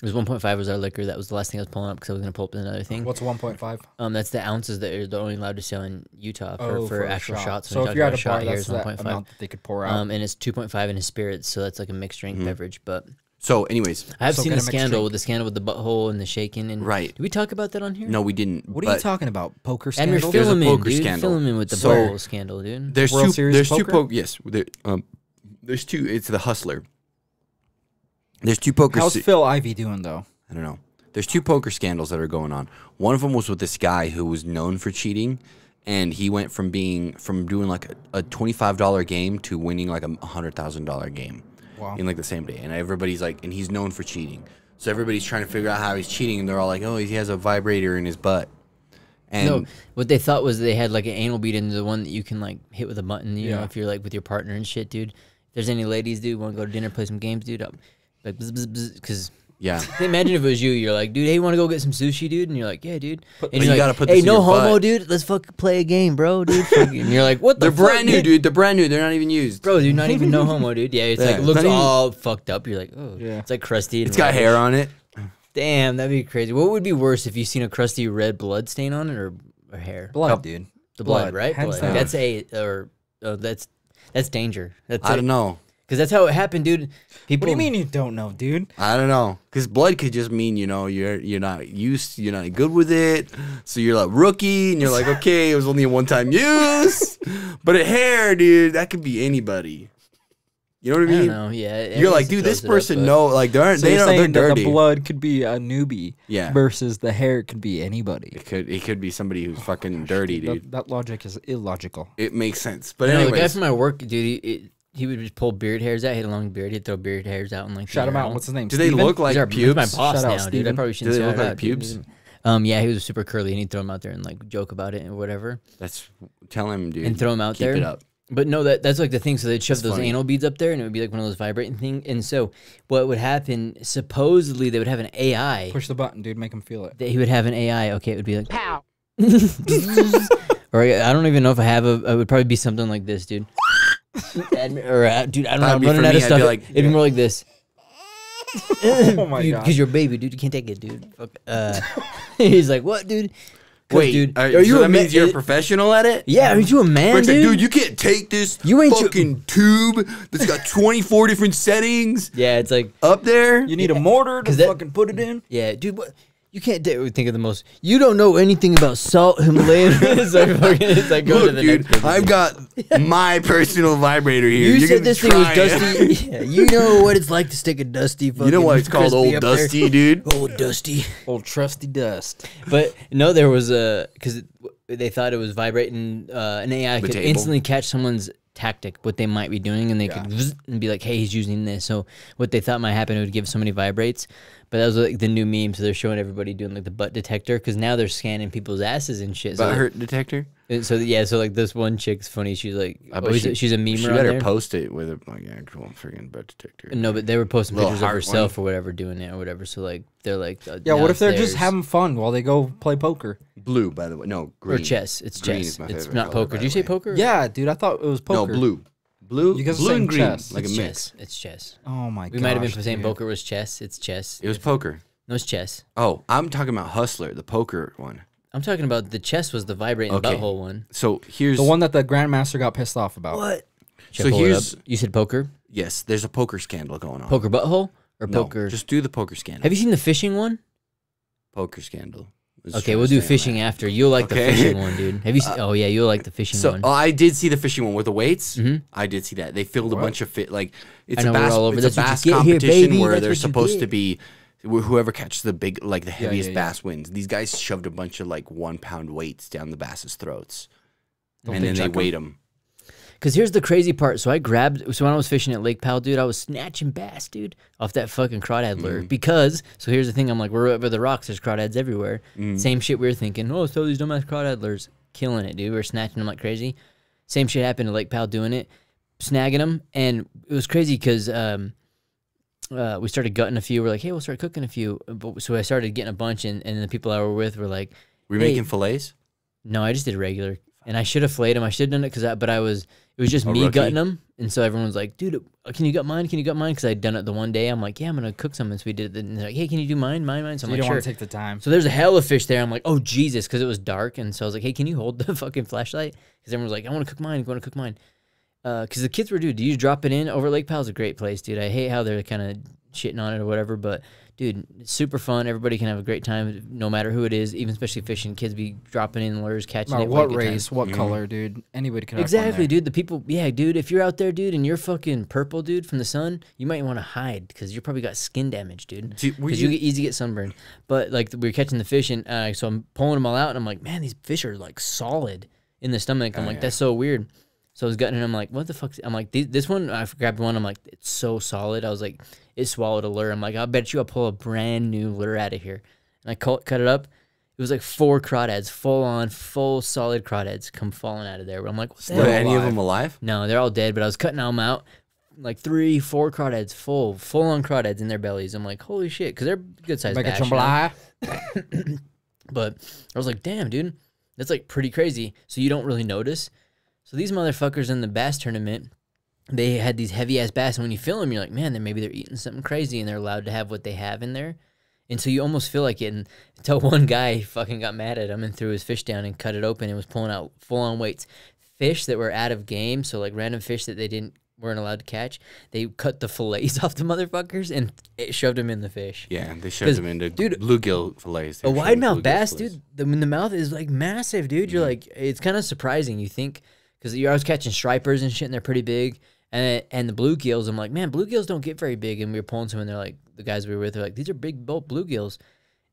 It was 1.5 was our liquor. That was the last thing I was pulling up because I was gonna pull up another thing. What's 1.5? That's the ounces that are only allowed to sell in Utah for a actual shot. shots. So When if you you're talk at about a bar, shot, that's here's that 1.5. amount that they could pour out. And it's 2.5 in his spirits, so that's like a mixed drink beverage. But So, anyways, I've So seen get the a mixed scandal drink. with the butthole and the shaking. And Right. Did we talk about that on here? no, we didn't. What are you but talking about? Poker And you're scandal? There's a filming, poker dude. scandal. Filming with the So- butthole scandal, dude. There's World two. Series There's two. poker? Yes. There's two. It's the Hustler. There's two poker. How's Phil Ivey doing though? I don't know. There's two poker scandals that are going on. One of them was with this guy who was known for cheating, and he went from doing like a $25 game to winning like a $100,000 game Wow. in like the same day. And everybody's like, and he's known for cheating. So everybody's trying to figure out how he's cheating, and they're all like, oh, he has a vibrator in his butt. And No, what they thought was they had like an anal bead in the one that you can like hit with a button. You know, Yeah. if you're like with your partner and shit, dude. If there's any ladies, dude, want to go to dinner, play some games, dude. Like, because yeah. imagine if it was you. You're like, dude, hey, you want to go get some sushi, dude? And you're like, yeah, dude. And you you're like, gotta put hey, this in no your homo, butt. dude. Let's fucking play a game, bro, dude. And you're like, what the They're fuck, brand new, dude. They're brand new. They're not even used. Bro, dude, not even no homo, dude. Yeah, it's Yeah, like, it looks not even- all fucked up. You're like, oh, Yeah. it's like crusty. And It's got reddish. hair on it. Damn, that'd be crazy. What would be worse if you seen a crusty red blood stain on it or hair? Blood, dude. The blood, blood, right? hands Blood. down. That's danger. That's I don't know. Because that's how it happened, dude. People. What do you mean you don't know, dude? I don't know, because blood could just mean you're not used, you're not good with it, so you're like rookie, and you're like, okay, it was only a one-time use. But a hair, dude, that could be anybody. You know what I I mean? don't know. Yeah. You're like, dude, this person know, like So they you're know they're saying that dirty. the blood could be a newbie, Yeah. versus the hair could be anybody. It could be somebody who's fucking dirty, dude. That logic is illogical. It makes sense. But The guy anyways, from my work, dude, he would just pull beard hairs out. He had a long beard. He'd throw beard hairs out and like. Shout the him out. urinal. What's his name? do they Steven? look like He's pubes? my boss Shout out, now, dude. I Steven. probably Do shouldn't they shout look out, like dude. pubes? Yeah, he was super curly, and he'd throw him out there and like joke about it or whatever, Tell him, dude. and throw him out Keep there. it up. But no, that's like the thing. So they'd shove That's those funny. anal beads up there, and it would be like one of those vibrating things. And so what would happen? Supposedly they would have an AI. Push the button, dude. Make him feel it. That he would have an AI. Okay, it would be like pow. Or I don't even know if I have a. It would probably be something like this, dude. Or dude, I don't know. I'm That'd be running for out me, of I'd stuff. be like, It'd be more like this. Oh my god. Because you're a baby, dude. You can't take it, dude. Fuck. He's like, what, dude? 'Cause, Wait, dude, so you that a means man? you're a professional at it? Yeah, aren't you a man, Rick's like, dude? dude, you can't take this You ain't fucking tube that's got 24 different settings Yeah, it's like, up there. You need a mortar to 'Cause that- fucking put it in. yeah, dude. What? You can't think of the most. You don't know anything about salt Himalayan. it's like go to Look, the dude, next. I've got my personal vibrator here. You You're said gonna this thing was try it. dusty. Yeah, you know what it's like to stick a dusty. You know why it's called crispy Old up there? Dusty, dude? Old Dusty. Old trusty dust. But no, there was a because they thought it was vibrating. An AI The could table? instantly catch someone's tactic, what they might be doing, and they could vzz and be like, "Hey, he's using this." So what they thought might happen, it would give so many vibrates. But that was like the new meme. So they're showing everybody doing like the butt detector because now they're scanning people's asses and shit. So Butt hurt detector? So yeah, so like this one chick's funny. She's like, I bet she's a memer She on better there. post it with a like actual freaking butt detector. No, but they were posting Little pictures of heart herself or whatever doing it or whatever. So like they're like, Yeah, what if they're just downstairs. having fun while they go play poker? Blue, by the way. No, or green. chess? It's Green chess. is my It's favorite not color, poker. by Did you the say way. poker? Yeah, dude, I thought it was poker. No, blue. Blue, You guys are blue saying and green, chess. like It's a chess. mix. It's chess. Oh my god. We might have been saying poker was chess. It's chess. It was poker. No, it's chess. Oh, I'm talking about Hustler, the poker one. I'm talking about the chess was the vibrating Okay. butthole one. So here's The one that the Grandmaster got pissed off about. What? So here's you said poker, yes, there's a poker scandal going on. poker butthole or No, poker. just do the poker scandal. Have you seen the fishing one? Poker scandal. Let's Okay, try we'll to do stay on fishing that. after. You'll like Okay. the fishing one, dude. Have you? Seen, oh yeah, you'll like the fishing So one. I did see the fishing one with the weights. Mhm. I did see that. They filled a bunch of like it's I know, a we're bass, all over. it's a That's what you bass get here, competition baby. where That's they're what you supposed to get. be whoever catches the big like the heaviest yeah. bass wins. These guys shoved a bunch of like 1 pound weights down the bass's throats, Don't and they then they check 'em? weighed them. Because here's the crazy part. So when I was fishing at Lake Powell, dude, I was snatching bass, dude, off that fucking crawdad lure. Because, so here's the thing. I'm like, we're over the rocks. There's crawdads everywhere. Same shit we were thinking. Oh, throw these dumbass crawdad lures. Killing it, dude. We were snatching them like crazy. Same shit happened at Lake Powell doing it. Snagging them. And it was crazy because we started gutting a few. We're like, hey, we'll start cooking a few. So I started getting a bunch. And the people I were with were like, Were you Hey. making fillets? no, I just did regular. And I should have flayed them. I should have done it it was just A me rookie. gutting them. And so everyone was like, dude, can you gut mine? Can you gut mine? Because I'd done it the one day. I'm like, yeah, I'm going to cook some. And so we did it. And they're like, hey, can you do mine? So So I'm you like, don't sure. want to take the time. So there's a hell of fish there. I'm like, oh, Jesus, because it was dark. And so I was like, hey, can you hold the fucking flashlight? Because everyone was like, I want to cook mine. I want to cook mine. Because the kids were, dude, do you drop it in? Over at Lake Powell's a great place, dude. I hate how they're kind of shitting on it or whatever. But dude, it's super fun. Everybody can have a great time, no matter who it is. Even especially fishing, kids be dropping in lures, catching it. What race? What color, dude? Anybody can have fun Exactly, there. dude. The people, yeah, dude. If you're out there, dude, and you're fucking purple, dude, from the sun, you might want to hide because you probably got skin damage, dude. Because you get easy to get sunburned. But like we were catching the fish, and so I'm pulling them all out, and I'm like, man, these fish are like solid in the stomach. I'm like, that's so weird. So I was gutting it. I'm like, what the fuck? I'm like, this one, I grabbed one. I'm like, it's so solid. I was like, it swallowed a lure. I'm like, I bet you I'll pull a brand new lure out of here. And I cut it up. It was like 4 crawdads, full solid crawdads come falling out of there. But I'm like, what the hell? Were any of them alive? No, they're all dead. But I was cutting them out, like 3, 4 crawdads, full on crawdads in their bellies. I'm like, holy shit, because they're good sized bass. But I was like, damn, dude, that's like pretty crazy. So you don't really notice. So these motherfuckers in the bass tournament, they had these heavy-ass bass, and when you feel them, you're like, man, then maybe they're eating something crazy, and they're allowed to have what they have in there. And so you almost feel like it, and until one guy fucking got mad at him and threw his fish down and cut it open and was pulling out full-on weights. Fish that were out of game, so like random fish that they weren't allowed to catch, they cut the fillets off the motherfuckers and it shoved them in the fish. Yeah, they shoved them into bluegill fillets. A wide mouth bass, dude, the mouth is like massive, dude. You're like, it's kind of surprising. You think, because I was catching stripers and shit, and they're pretty big. And the bluegills, I'm like, man, bluegills don't get very big. And we were pulling some, and they're like, the guys we were with are like, these are big bluegills.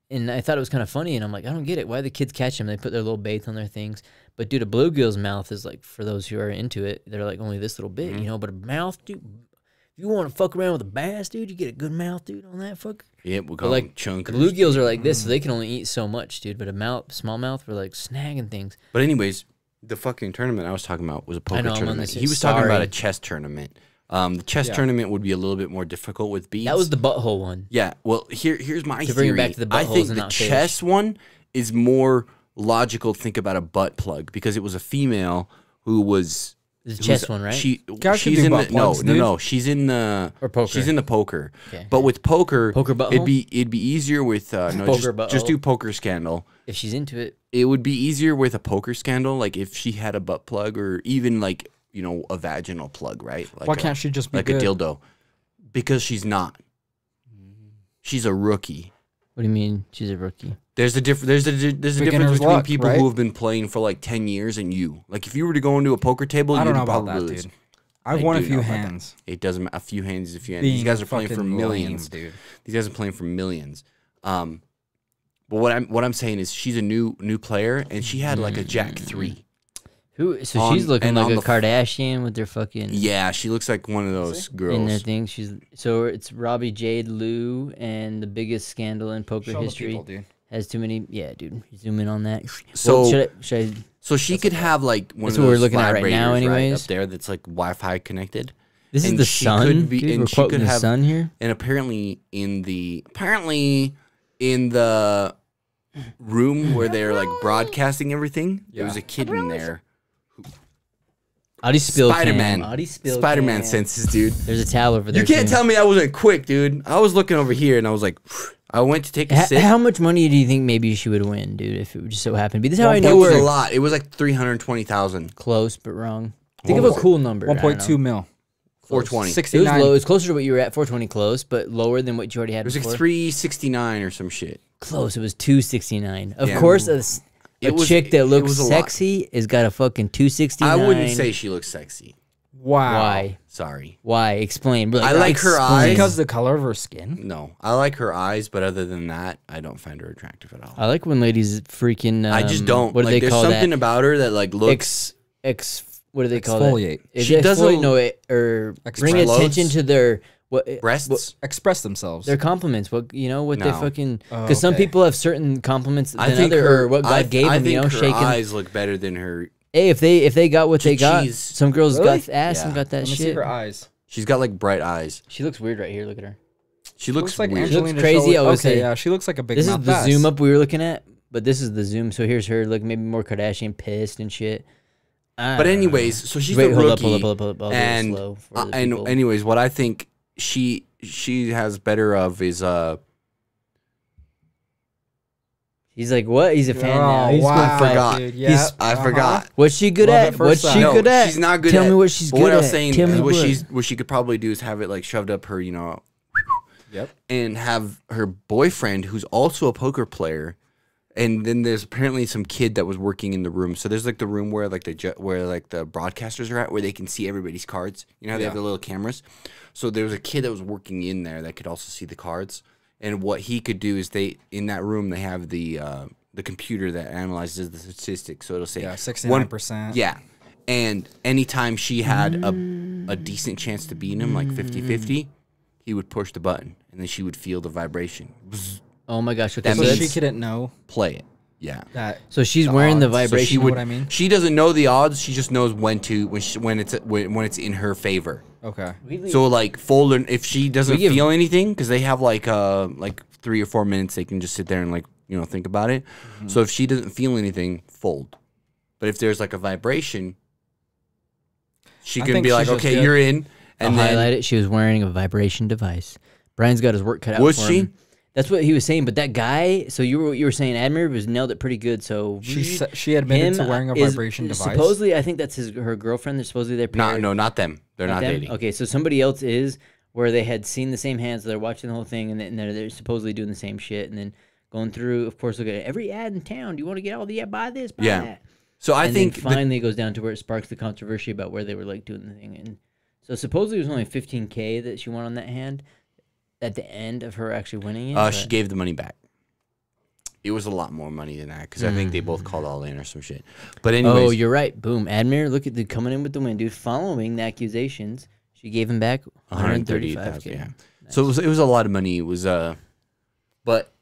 And I thought it was kind of funny, and I'm like, I don't get it. Why do the kids catch them? They put their little baits on their things. But dude, a bluegill's mouth is like, for those who are into it, they're like only this little big, you know. But a mouth, dude, if you want to fuck around with a bass, dude, you get a good mouth, dude, on that fucker. Yeah, we'll go like chunkers. Bluegills are like this, so they can only eat so much, dude. But a small mouth, we're like snagging things. But anyways, the fucking tournament I was talking about was a poker tournament. He was Sorry. talking about a chess tournament. The chess tournament would be a little bit more difficult with beads. That was the butthole one. Yeah. Well, here's my to theory. bring it back to the I think buttholes and the not chess one is more logical to think about a butt plug because it was a female who was. The chess one, right? She's in the no. She's in the or poker. She's in the poker. Okay. But with poker butthole? it'd be easier with just do poker scandal. If she's into it, it would be easier with a poker scandal. Like if she had a butt plug or even like a vaginal plug, right? Like why can't she just be like good? a dildo? Because she's not. She's a rookie. what do you mean she's a rookie? There's a difference between people who have been playing for like 10 years and you. Like if you were to go into a poker table, I don't know you'd about probably that, lose. dude. I've won a few hands. It doesn't matter. A few hands is a few hands. These guys are playing for millions, dude. These guys are playing for millions. But what I'm saying is she's a new player and she had like a Jack 3. Who? So she's looking like a Kardashian with their fucking Yeah, she looks like one of those girls. in their thing. So it's Robbie Jade Lou, and the biggest scandal in poker history. People, dude. Has too many. Yeah, dude. Zoom in on that. So should I so she could have like one That's of what we're those looking at right now, vibrators, anyways. up there that's like Wi-Fi connected. This is And the she sun. could be- Dude, and we're she quoting could the have- sun here. And apparently in the room where they're like broadcasting everything, there was a kid in there. Audi spill Spider-Man. Audi spill Spider-Man cam. senses, dude. There's a towel over there. You can't too. tell me I wasn't quick, dude. I was looking over here and I was like, I went to take a sip. How much money do you think maybe she would win, dude, if it just so happened to be? This is how I It know was a we're lot. It was like 320,000. close but wrong. Think of a cool number. 1.2 mil. 420. It was 69. low. It was closer to what you were at, 420 close, but lower than what you already had It was before. like 369 or some shit. Close. It was 269. Of Yeah. course, a was- chick that it looks was a lot. sexy has got a fucking 269. I wouldn't say she looks sexy. Wow. Why. Sorry. Why? Explain. I like her explain. eyes. Because of the color of her skin. No. I like her eyes, but other than that, I don't find her attractive at all. I like when ladies freaking. I just don't. What do Like, they there's call something that? about her that like looks. What do they call Exfoliate. that? She doesn't- or bring Explodes. attention to their Breasts. Express themselves. their compliments. What they No. fucking Oh, because some okay. people have certain compliments than I think other or what God I, gave I them. think You know, her shaking. eyes look better than her. Hey, if they got what they got, Cheese. some girls Really? got ass and Yeah. got that Let me see shit. her eyes. She's got like bright eyes. She looks weird right here. Look at her. She looks like weird. She looks Angelina crazy, Jolie. I would Okay, say. yeah, she looks like a big This is mouth the ass. zoom up we were looking at, but this is the zoom. So here's her, like maybe more Kardashian pissed and shit. But anyways, so she's Wait, the hold up, rookie. hold up, hold up, hold up. I'll do it And slow for the people. anyways, what I think she has better of is He's like, what? He's a fan now. Oh, He's wow, gonna fight. forgot. dude, He's- yeah, I forgot. What's she good Love at? at first What's sight. she No, good at? she's not good Tell at. me what she's But good what I at. was saying Tell me is what. what she could probably do is have it like shoved up her, Yep. and have her boyfriend, who's also a poker player. And then there's apparently some kid that was working in the room. So there's like the room where like the broadcasters are at, where they can see everybody's cards. You know how they have the little cameras. So there was a kid that was working in there that could also see the cards. And what he could do is in that room they have the computer that analyzes the statistics. So it'll say 69%. Yeah. And anytime she had a decent chance to beat him, like 50-50, he would push the button, and then she would feel the vibration. Oh my gosh! Okay, So so she couldn't know Play it. Yeah. that. so she's wearing the odds. So vibration. she would. what I mean? She doesn't know the odds. She just knows when it's in her favor. Okay. So like fold her if she doesn't give- feel anything, because they have like 3 or 4 minutes they can just sit there and like think about it. So if she doesn't feel anything, fold. But if there's like a vibration, she I can think be like, she's just okay, good. you're in. I'll And then highlight it. She was wearing a vibration device. Brian's got his work cut out Was for she? him. That's what he was saying. But that guy, so you were saying Admir was nailed it pretty good. So She admitted to wearing a vibration device. Supposedly, I think that's her girlfriend. They're supposedly they're paired. no, not them. They're not them? dating. Okay, so somebody else is where they had seen the same hands. So they're watching the whole thing, and then they're supposedly doing the same shit, and then going through. Of course, look at every ad in town. Do you want to get all the buy this, buy Yeah. that? So I And think then finally it goes down to where it sparks the controversy about where they were like doing the thing. And so supposedly it was only $15K that she won on that hand at the end of her actually winning it. she gave the money back. It was a lot more money than that, because I think they both called all in or some shit. But anyways, oh, you're right. Boom. Admir, look at the coming in with the win, dude. Following the accusations, she gave him back 135K. Yeah. So it was a lot of money. It was but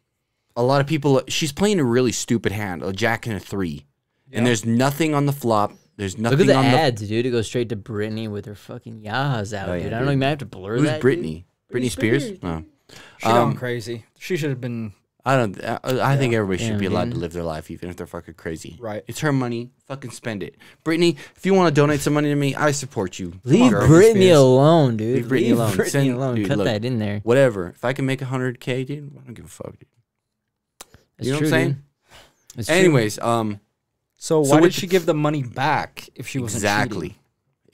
a lot of people. She's playing a really stupid hand, a jack and a 3, and there's nothing on the flop. There's nothing Look at the on ads, dude. It goes straight to Brittany with her fucking yahas out, Oh, yeah, dude. I dude. don't even have to blur Who's that. Britney? dude. Britney Spears? No. She gone crazy. She should have been. I don't. I think everybody should Damn, be allowed dude. to live their life, even if they're fucking crazy. Right. It's her money. Fucking spend it. Brittany, if you want to donate some money to me, I support you. Come Leave on, girl. Brittany Spears. alone, dude. Leave Brittany alone. Brittany Send- alone. dude, Cut look. that in there. Whatever. If I can make 100K, dude, I don't give a fuck, dude. That's You know true, what I'm saying? dude. It's true. Anyways, So So why with did she give the money back if she wasn't cheating?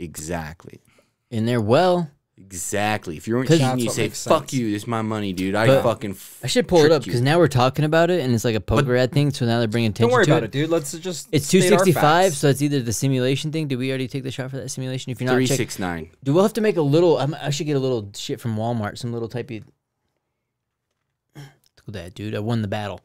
Exactly. in there, well, Exactly. If you're 'Cause- cheating, That's you what say, makes fuck sense. you, this is my money, dude. I But- fucking I should pull it up tricked you. because now we're talking about it and it's like a poker ad thing. So now they're bringing attention Don't worry to about it, dude. Let's just. It's state our 265, facts. so it's either the simulation thing. Did we already take the shot for that simulation? If you're not checking, 369. do we'll have to make a little? I should get a little shit from Walmart, some little typey. Look at that, dude! I won the battle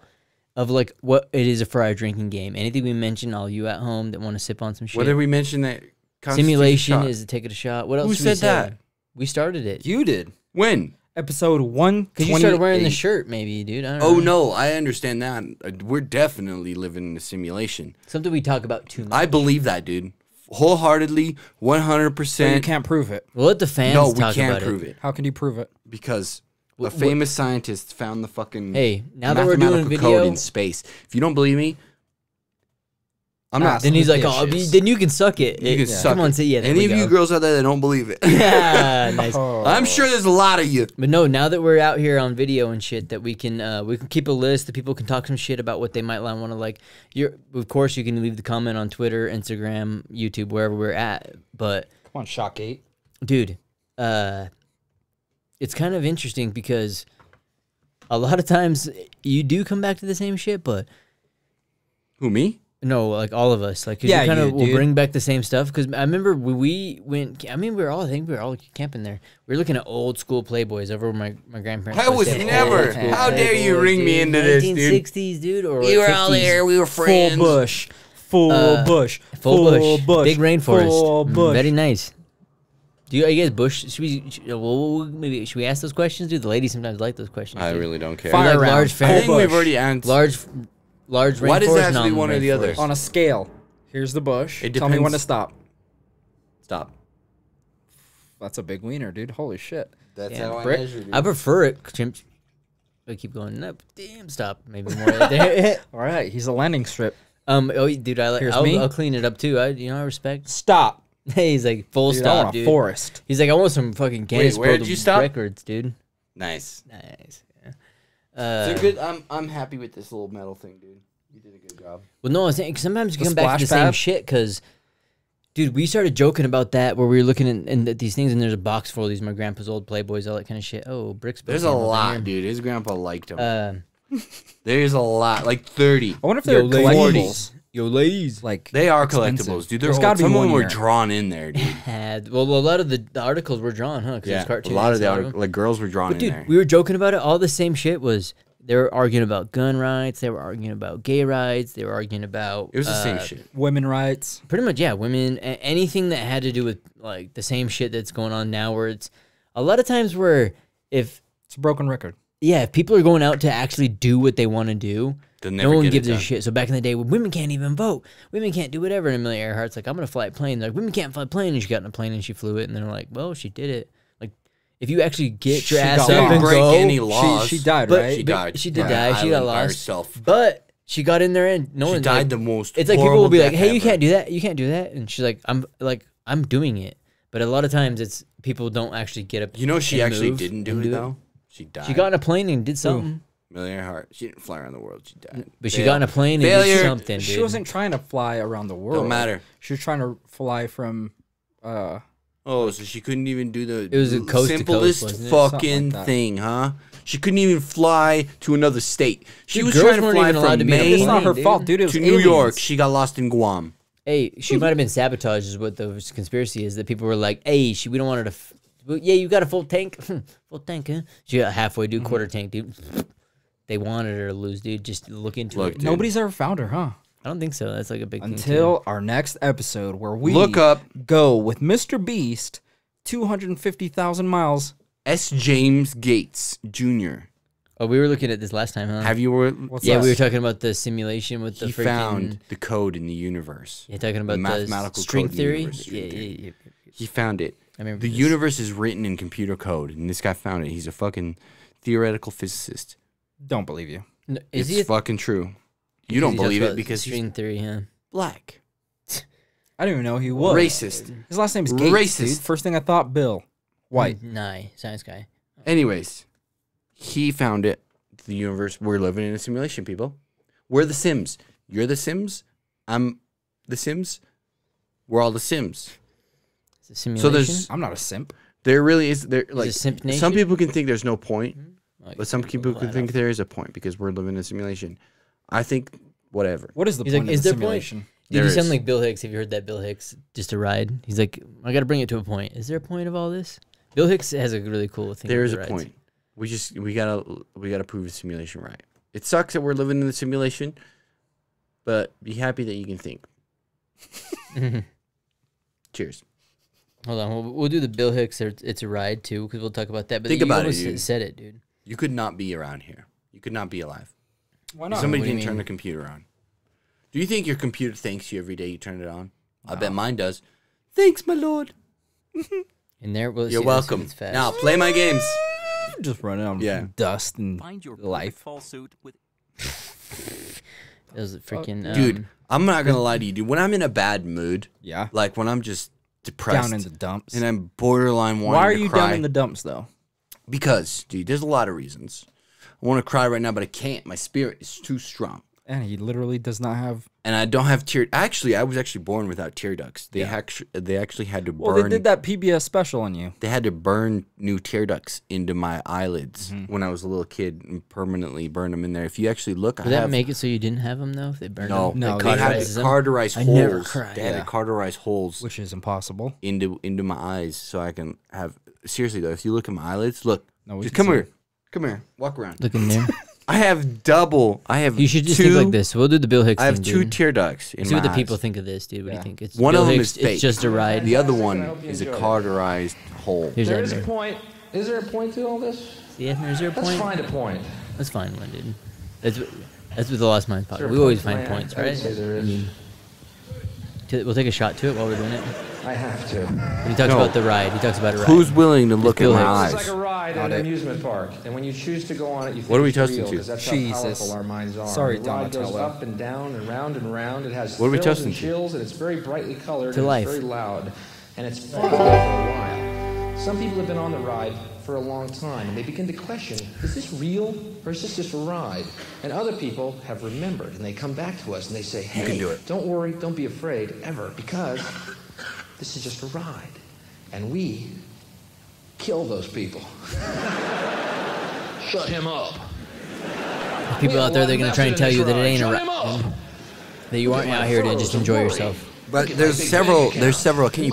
of like what it is for our drinking game. Anything we mention, all you at home that want to sip on some shit. What did we mention that constitutes a Simulation shot? is to take it a shot. What else? Who did we said say? that? We started it. You did. When? Episode 1. Because you started wearing the shirt, maybe, dude. I don't Oh know. no, I understand that. We're definitely living in a simulation. Something we talk about too much. I believe that, dude. Wholeheartedly, So 100%. you can't prove it. We'll let the fans No, we talk can't about prove it. it How can you prove it? because a What- famous scientist found the fucking Hey, now that we're doing mathematical video, code in space. If you don't believe me, I'm not. then he's like, Dishes. "Oh, then you can suck it." You can suck Come on, it. say yeah. There Any we of you go. girls out there that don't believe it, Yeah, nice. Oh. I'm sure there's a lot of you. But no, now that we're out here on video and shit, that we can keep a list. That people can talk some shit about what they might want to like. Of course, you can leave the comment on Twitter, Instagram, YouTube, wherever we're at. But Come on, Shockgate. dude, it's kind of interesting because a lot of times you do come back to the same shit, but Who, me? no, like all of us, like 'cause Yeah, you kind you, of will dude. bring back the same stuff. Because I remember when we went. I mean, I think we were all camping there. We were looking at old school Playboys over where my grandparents. I was stayed. never. Old school How dare you Playboys, ring me dude. into this, dude? 1960s, dude, or We were all 50s. there. We were friends. Full bush. Full bush. Full bush, big rainforest, Full bush. Very nice. Do you guys bush? Maybe should we ask those questions? Dude, the ladies sometimes like those questions. I dude. really don't care. Fire Fire like round. large Full I fan- think we've bush. already answered. large rainforest. Why does it have to be non- one or the other? rainforest. On a scale. Here's the bush. It Tell me when to depends. stop. Stop. That's a big wiener, dude. Holy shit. That's Damn, how I Britt, measure. Dude. I prefer it. Chimps. I keep going up. Damn, stop. Maybe more. There. All right, he's a landing strip. Oh, dude, Here's me. I'll clean it up too. I respect. Stop. Hey, he's like full Dude, I stop, want a dude. forest. He's like, I want some fucking Guinness where World did you stop? records, dude. Nice. Nice. Yeah. So good. I'm happy with this little metal thing, dude. You did a good job. Well, no, I was saying 'cause sometimes you The come back to the splash same pad? shit because Dude, we started joking about that where we were looking in these things, and there's a box full of these, my grandpa's old Playboys, all that kind of shit. Oh, bricks. There's a lot, dude. His grandpa liked them. There's a lot, like 30. I wonder if they're collectibles. Yo, ladies. Like They are expensive. collectibles, dude. There's gotta be Some of one them were here. drawn in there, dude. Well, a lot of the articles were drawn, huh? 'Cause Yeah, it's a cartoons, lot of the them. articles, like girls were drawn But in dude, there. we were joking about it. All the same shit was they were arguing about gun rights. They were arguing about gay rights. They were arguing about It was the same shit. women rights. pretty much, yeah, women, anything that had to do with like the same shit that's going on now. Where it's a lot of times where if It's a broken record. if people are going out to actually do what they want to do, They'll no never one get it gives a done. shit. So back in the day, when women can't even vote, women can't do whatever. And Amelia Earhart's like, I'm gonna fly a plane. They're like, women can't fly a plane, and she got in a plane and she flew it. And they're like, well, she did it. Like, if you actually get your She ass got up lost. and break go, any laws. She died, but- right? She died. She did on die. an She got island by lost. herself. But she got in there, and no She one died like, the most. it's like people will horrible be like, death hey, you ever. can't do that. You can't do that. And she's like, I'm doing it. But a lot of times it's people don't actually get up. You know, she and actually move didn't do and it though. She died. She got in a plane and did something. Amelia Earhart. She didn't fly around the world. She died. But she Fail. got in a plane and Failure. did something, dude. She wasn't trying to fly around the world. Don't matter. She was trying to fly from Oh, so she couldn't even do the It was a coast to coast, simplest wasn't it? Something fucking like that. thing, huh? She couldn't even fly to another state. She Dude, was girls trying to weren't fly even allowed from to be on a Maine It's not her dude. fault, dude. It was to New aliens. York. She got lost in Guam. Hey, she might have been sabotaged is what the conspiracy is. That people were like, hey, we don't want her to... well, yeah, you got a full tank? Full tank, huh? She got halfway, dude. Quarter tank, dude. They wanted her to lose, dude. Just look into Look, it. dude. Nobody's ever found her, huh? I don't think so. That's like a big thing, Until our next episode where we Look up go with Mr. Beast 250,000 miles. S. James Gates Jr. Oh, we were looking at this last time, huh? Have you were? What's Yeah, that? we were talking about the simulation with the He freaking... found the code in the universe. You're talking about the mathematical string code in the theory? universe, Yeah, string yeah, theory. yeah. He found it. I remember The this. universe is written in computer code, and this guy found it. He's a fucking theoretical physicist. Don't believe you. No, is It's he? fucking true. You don't he talks believe it about because he's string theory, huh? black. I didn't even know he was. Racist. His last name's Gates, Racist. dude. First thing I thought, Bill. White. Nah, science guy. Anyways, he found it. The universe. We're living in a simulation, people. We're the Sims. You're the Sims. I'm the Sims. We're all the Sims. It's a simulation. So there's I'm not a simp. there really is there like it Simp Nation? some people can think there's no point, Like, but some people can think there is a point because we're living in a simulation. I think whatever. What is the He's point like, of is the there point? simulation? Dude, There you sound is. like Bill Hicks. Have you heard that Bill Hicks just a ride? He's like, I got to bring it to a point. Is there a point of all this? Bill Hicks has a really cool thing. There with is the a rides. point. We gotta prove the simulation right. It sucks that we're living in the simulation, but be happy that you can think. Cheers. Hold on, we'll do the Bill Hicks. It's a ride too, because we'll talk about that. But Think you about it, almost dude. said it, dude. You could not be around here. You could not be alive. Why If not? somebody What do you didn't turn mean? the computer on. Do you think your computer thanks you every day you turn it on? I bet mine does. Thanks, my lord. In there, well, You're see, that's- welcome. it's fast. Now play my games. Just running on Yeah. dust and Find your life. fall suit with It was freaking Dude, I'm not gonna lie to you, dude. When I'm in a bad mood, Yeah. like when I'm just depressed Down in the dumps. and I'm borderline wanting Why are to you cry, down in the dumps though? because, dude, there's a lot of reasons. I want to cry right now, but I can't. My spirit is too strong. And he literally does not have. And I don't have tear. Actually, I was actually born without tear ducts. They actually had to Well, burn. they did that PBS special on you. They had to burn new tear ducts into my eyelids Mm-hmm. when I was a little kid and permanently burn them in there. If you actually look, Would I that have make it so you didn't have them though? If they burned no. them? No, Like, They had cauterizes to them? cauterize I holes. never cried. They had Yeah. to cauterize holes Which is impossible. into my eyes so I can have. Seriously though, if you look at my eyelids, look. No, we Just can come see here. Come here. Walk around. Look in there. I have double. I have. You should just two, think like this. We'll do the Bill Hicks I have thing, two dude. tear ducts in See my what the eyes. people think of this, dude. What do Yeah. you think? It's One Bill of them Hicks, is fake. It's just a ride. The other I one hope you is a enjoyed it. cauterized hole. Here's There is a Edgar. point. Is there a point to all this? Yeah, is there a Let's point? find a point. Let's find one, dude. That's what the Lost Minds Is there podcast. a We always point find to my points, I would right? say there is. We'll take a shot to it while we're doing it. I have to. He talks No. about the ride. He talks about a ride. Who's willing to look at Bill my Hicks. It's eyes? like a ride Not at an it. amusement park, and when you choose to go on it, you think What are we it's toasting real, to? 'cause that's Jesus. how powerful our minds are. Sorry, the ride goes Donatello. up and down and round and round. It has What are we thrills toasting and to? chills, and it's very brightly colored. To and life. It's very loud, and it's fun for a while. Some people have been on the ride for a long time, and they begin to question, is this real or is this just a ride? And other people have remembered, and they come back to us and they say, hey, can do it. don't worry, don't be afraid, ever, because This is just a ride. And we kill those people. Shut him up. People out there, they're going to try and tell you that it ain't a ride. That you aren't out here to just enjoy yourself. But there's several. Can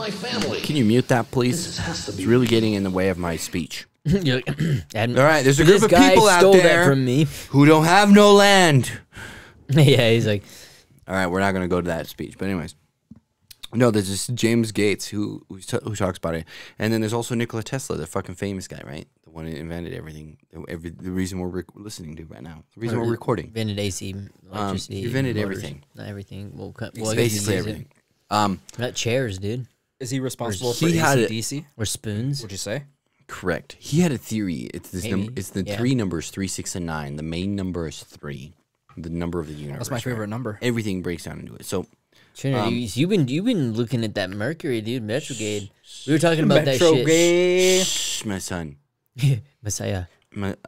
you mute that, please? It's really getting in the way of my speech. You're like, All right, there's a group of guy people out stole there that from me. who don't have no land. Yeah, he's like, All right, we're not gonna go to that speech, but anyways, no, there's this James Gates who talks about it, and then there's also Nikola Tesla, the fucking famous guy, right? The one who invented everything, the reason we're listening to right now, the reason we're recording. Invented AC, electricity. He invented motors. everything. Not everything. Well, Basically everything. Not chairs, dude. Is he responsible for He had it- AC/DC? Or spoons. Would you say? Correct. He had a theory. It's this. Maybe. It's the Yeah. 3 numbers, 3, 6, and 9. The main number is 3. The number of the universe. That's my favorite right? number. Everything breaks down into it. So Trinity, you've been looking at that Mercury, dude. Retrograde. We were talking about that shit. shh, my son. Messiah.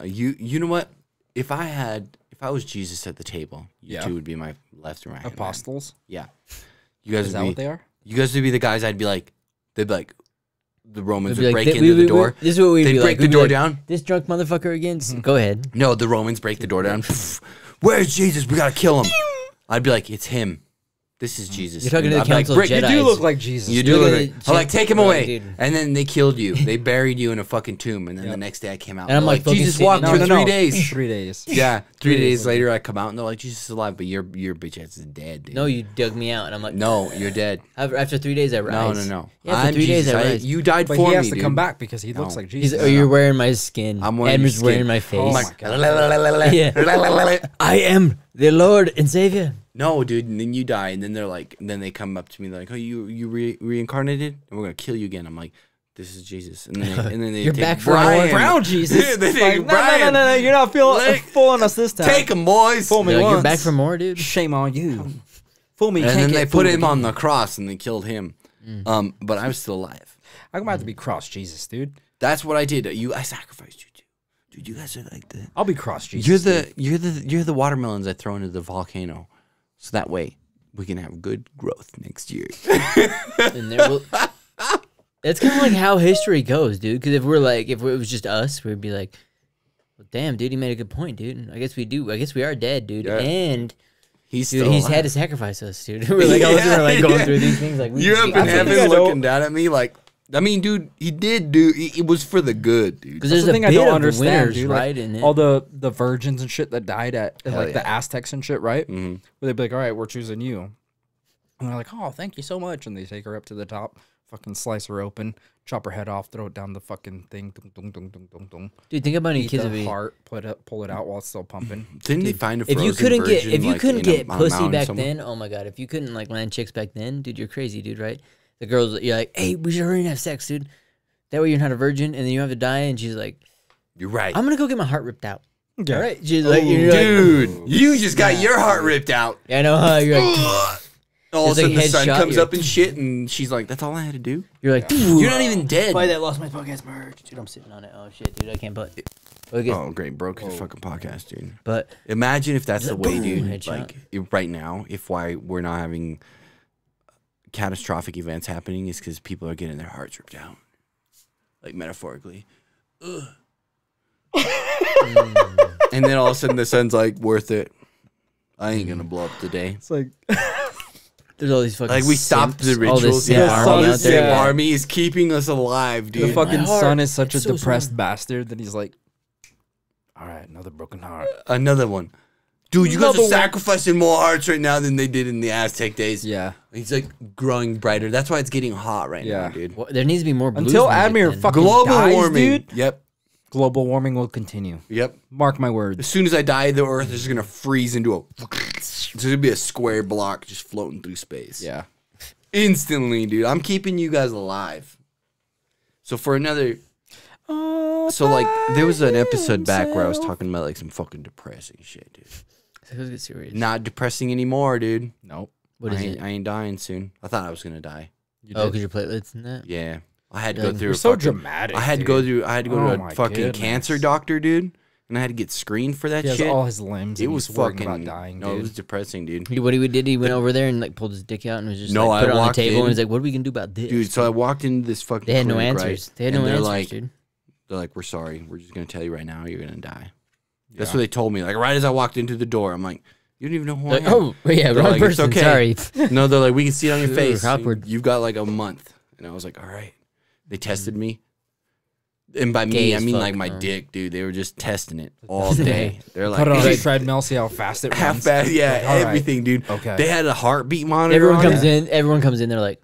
You know what? If I was Jesus at the table, you Yeah. two would be my left or right hand man. Apostles. Yeah. You guys Is would that be, what they are? You guys would be the guys. They'd be like, the Romans We'd be would like, break we- into the we- door. This is what we'd They'd be break like. the We'd be door like, down. This drunk motherfucker again. Go ahead. No, the Romans break the door down. Where's Jesus? We gotta kill him. I'd be like, it's him. This is Jesus. You're talking to the I'd be like, Council of "Break- Jedi. You do look like Jesus. You do Look look at like, the I'm like, take him check- away. dude. And then they killed you. They buried you in a fucking tomb. And then the next day I came out. And I'm they're like, fucking Jesus sitting- walked No, for no, 3 days. 3 days. Yeah, 3 days later I come out and they're like, Jesus is alive, but your bitch ass is dead, dude. No, you dug me out, and I'm like, No, you're dead. After 3 days, I No, rise. no. Yeah, after I'm 3 days, Jesus. I rise. You died But for he me, has to dude. come back because he looks like He's, Jesus. oh, you're wearing my skin. I'm wearing Edmund's your wearing skin. my face. Oh my God. Yeah. I am the Lord and Savior. No, dude, and then you die, and then they're like, then they come up to me, they're like, oh, you reincarnated, and we're gonna kill you again. I'm like, this is Jesus, and then they You're take back for Brian. more. Brown Jesus. They Like, take Brian. no, you're not fooling us this time. Take him, boys. Fool me You're, like, once. you're back for more, dude. Shame on you. Fool me. And can't then they get put fooled him on again. the cross, and they killed him. But I'm still alive. I'm gonna have to be cross Jesus, dude. That's what I did. I sacrificed you, dude. You guys are like the. I'll be cross Jesus. You're the watermelons I throw into the volcano, so that way we can have good growth next year. And there will, that's kind of like how history goes, dude. Because if it was just us, we'd be like, well, damn, dude, he made a good point, dude. I guess we do. I guess we are dead, dude. Yeah. And He's dude, still he's alive. had to sacrifice us, dude. We're like, all of a sudden, we're like going through these things, like we You're up we- in I think heaven I know- looking down at me like, I mean, dude, he did do. It was for the good, dude. Because That's there's the a thing bit I don't of understand, winners, dude. right? Like, in it. all the virgins and shit that died at Hell like yeah. the Aztecs and shit, right? Mm-hmm. Where they'd be like, "All right, we're choosing you," and they're like, "Oh, thank you so much," and they take her up to the top, fucking slice her open, chop her head off, throw it down the fucking thing, dum, dum, dum, dum, dum, dum. Dude, think about any Eat kids the would be. heart, pull it out while it's still pumping. Didn't they find a If frozen you couldn't get virgin, like, in a pussy mountain back somewhere? then, oh my god, if you couldn't like land chicks back then, dude, you're crazy, dude, right? The girls, you're like, hey, we should hurry and have sex, dude. That way you're not a virgin, and then you have to die. And she's like, You're right. I'm gonna go get my heart ripped out. Yeah. All right, she's like, you're like, Dude, you just got your heart ripped out. yeah, I know how you're like, All of a It's sudden like the sun headshot, comes you're- up and shit, and she's like, "That's all I had to do." you're like, You're not even dead. Why that lost my podcast merch, dude? I'm sitting on it. Oh shit, dude, I can't put. Okay, Oh, great, broke your fucking podcast, dude. but Imagine if that's the way, Boom, dude. headshot. Like right now, if why we're not having catastrophic events happening is because people are getting their hearts ripped out, like metaphorically. And then all of a sudden the sun's like, worth it. I ain't gonna blow up today. It's like there's all these fucking Like we stopped the simps, all rituals. this simp Yeah, simp all army the out simp there. Yeah. army is keeping us alive, the dude. fucking heart, son is such a it's so depressed small. bastard that he's like, "All right, another broken heart." Another one. Dude, you guys Another are one. sacrificing more hearts right now than they did in the Aztec days. Yeah. He's like growing brighter. That's why it's getting hot right now, Yeah. dude. Well, there needs to be more blues Until music Admir then. fucking Global dies, warming. dude. Yep. Global warming will continue. Yep. Mark my As words. soon as I die, the Earth is gonna freeze into a. It's gonna be a square block just floating through space. Yeah. Instantly, dude. I'm keeping you guys alive. So for another. So like, there was an episode back where I was talking about like some fucking depressing shit, dude. Let's get serious. Not depressing anymore, dude. Nope. What is it? I ain't dying soon. I thought I was gonna die. Oh, because your platelets and that. Yeah. I had to go through. You're a so fucking- dramatic. I had to go through. I had to go Oh to my a fucking goodness. cancer doctor, dude. and I had to get screened for that He has shit. all his limbs. It and was he's worried fucking about dying. No, dude. it was depressing, dude. What he did, he went over there and like pulled his dick out and was just No, like, put I it on the walked table in- and was like, "What are we gonna do about this?" Dude, so I walked into this fucking. they had no clinic, answers. right? They had And no they're answers, like, dude. They're like, we're sorry. We're just gonna tell you right now, you're gonna die. That's Yeah. what they told me. Like right as I walked into the door, I'm like, you don't even know who Like, I am. oh, yeah, They're wrong like, it's person. okay. Sorry. No, they're like, we can see it on your Ugh, face. awkward. You've got like a month. And I was like, all right. They tested me. And by Gay me, I as mean fuck, like my bro. dick, dude. They were just testing it all day. They're like, Put it on hey, a treadmill, see how fast it half runs. fast, yeah, Like, all right. everything, dude. Okay. They had a heartbeat monitor. Everyone on comes it. in. Everyone comes in. They're like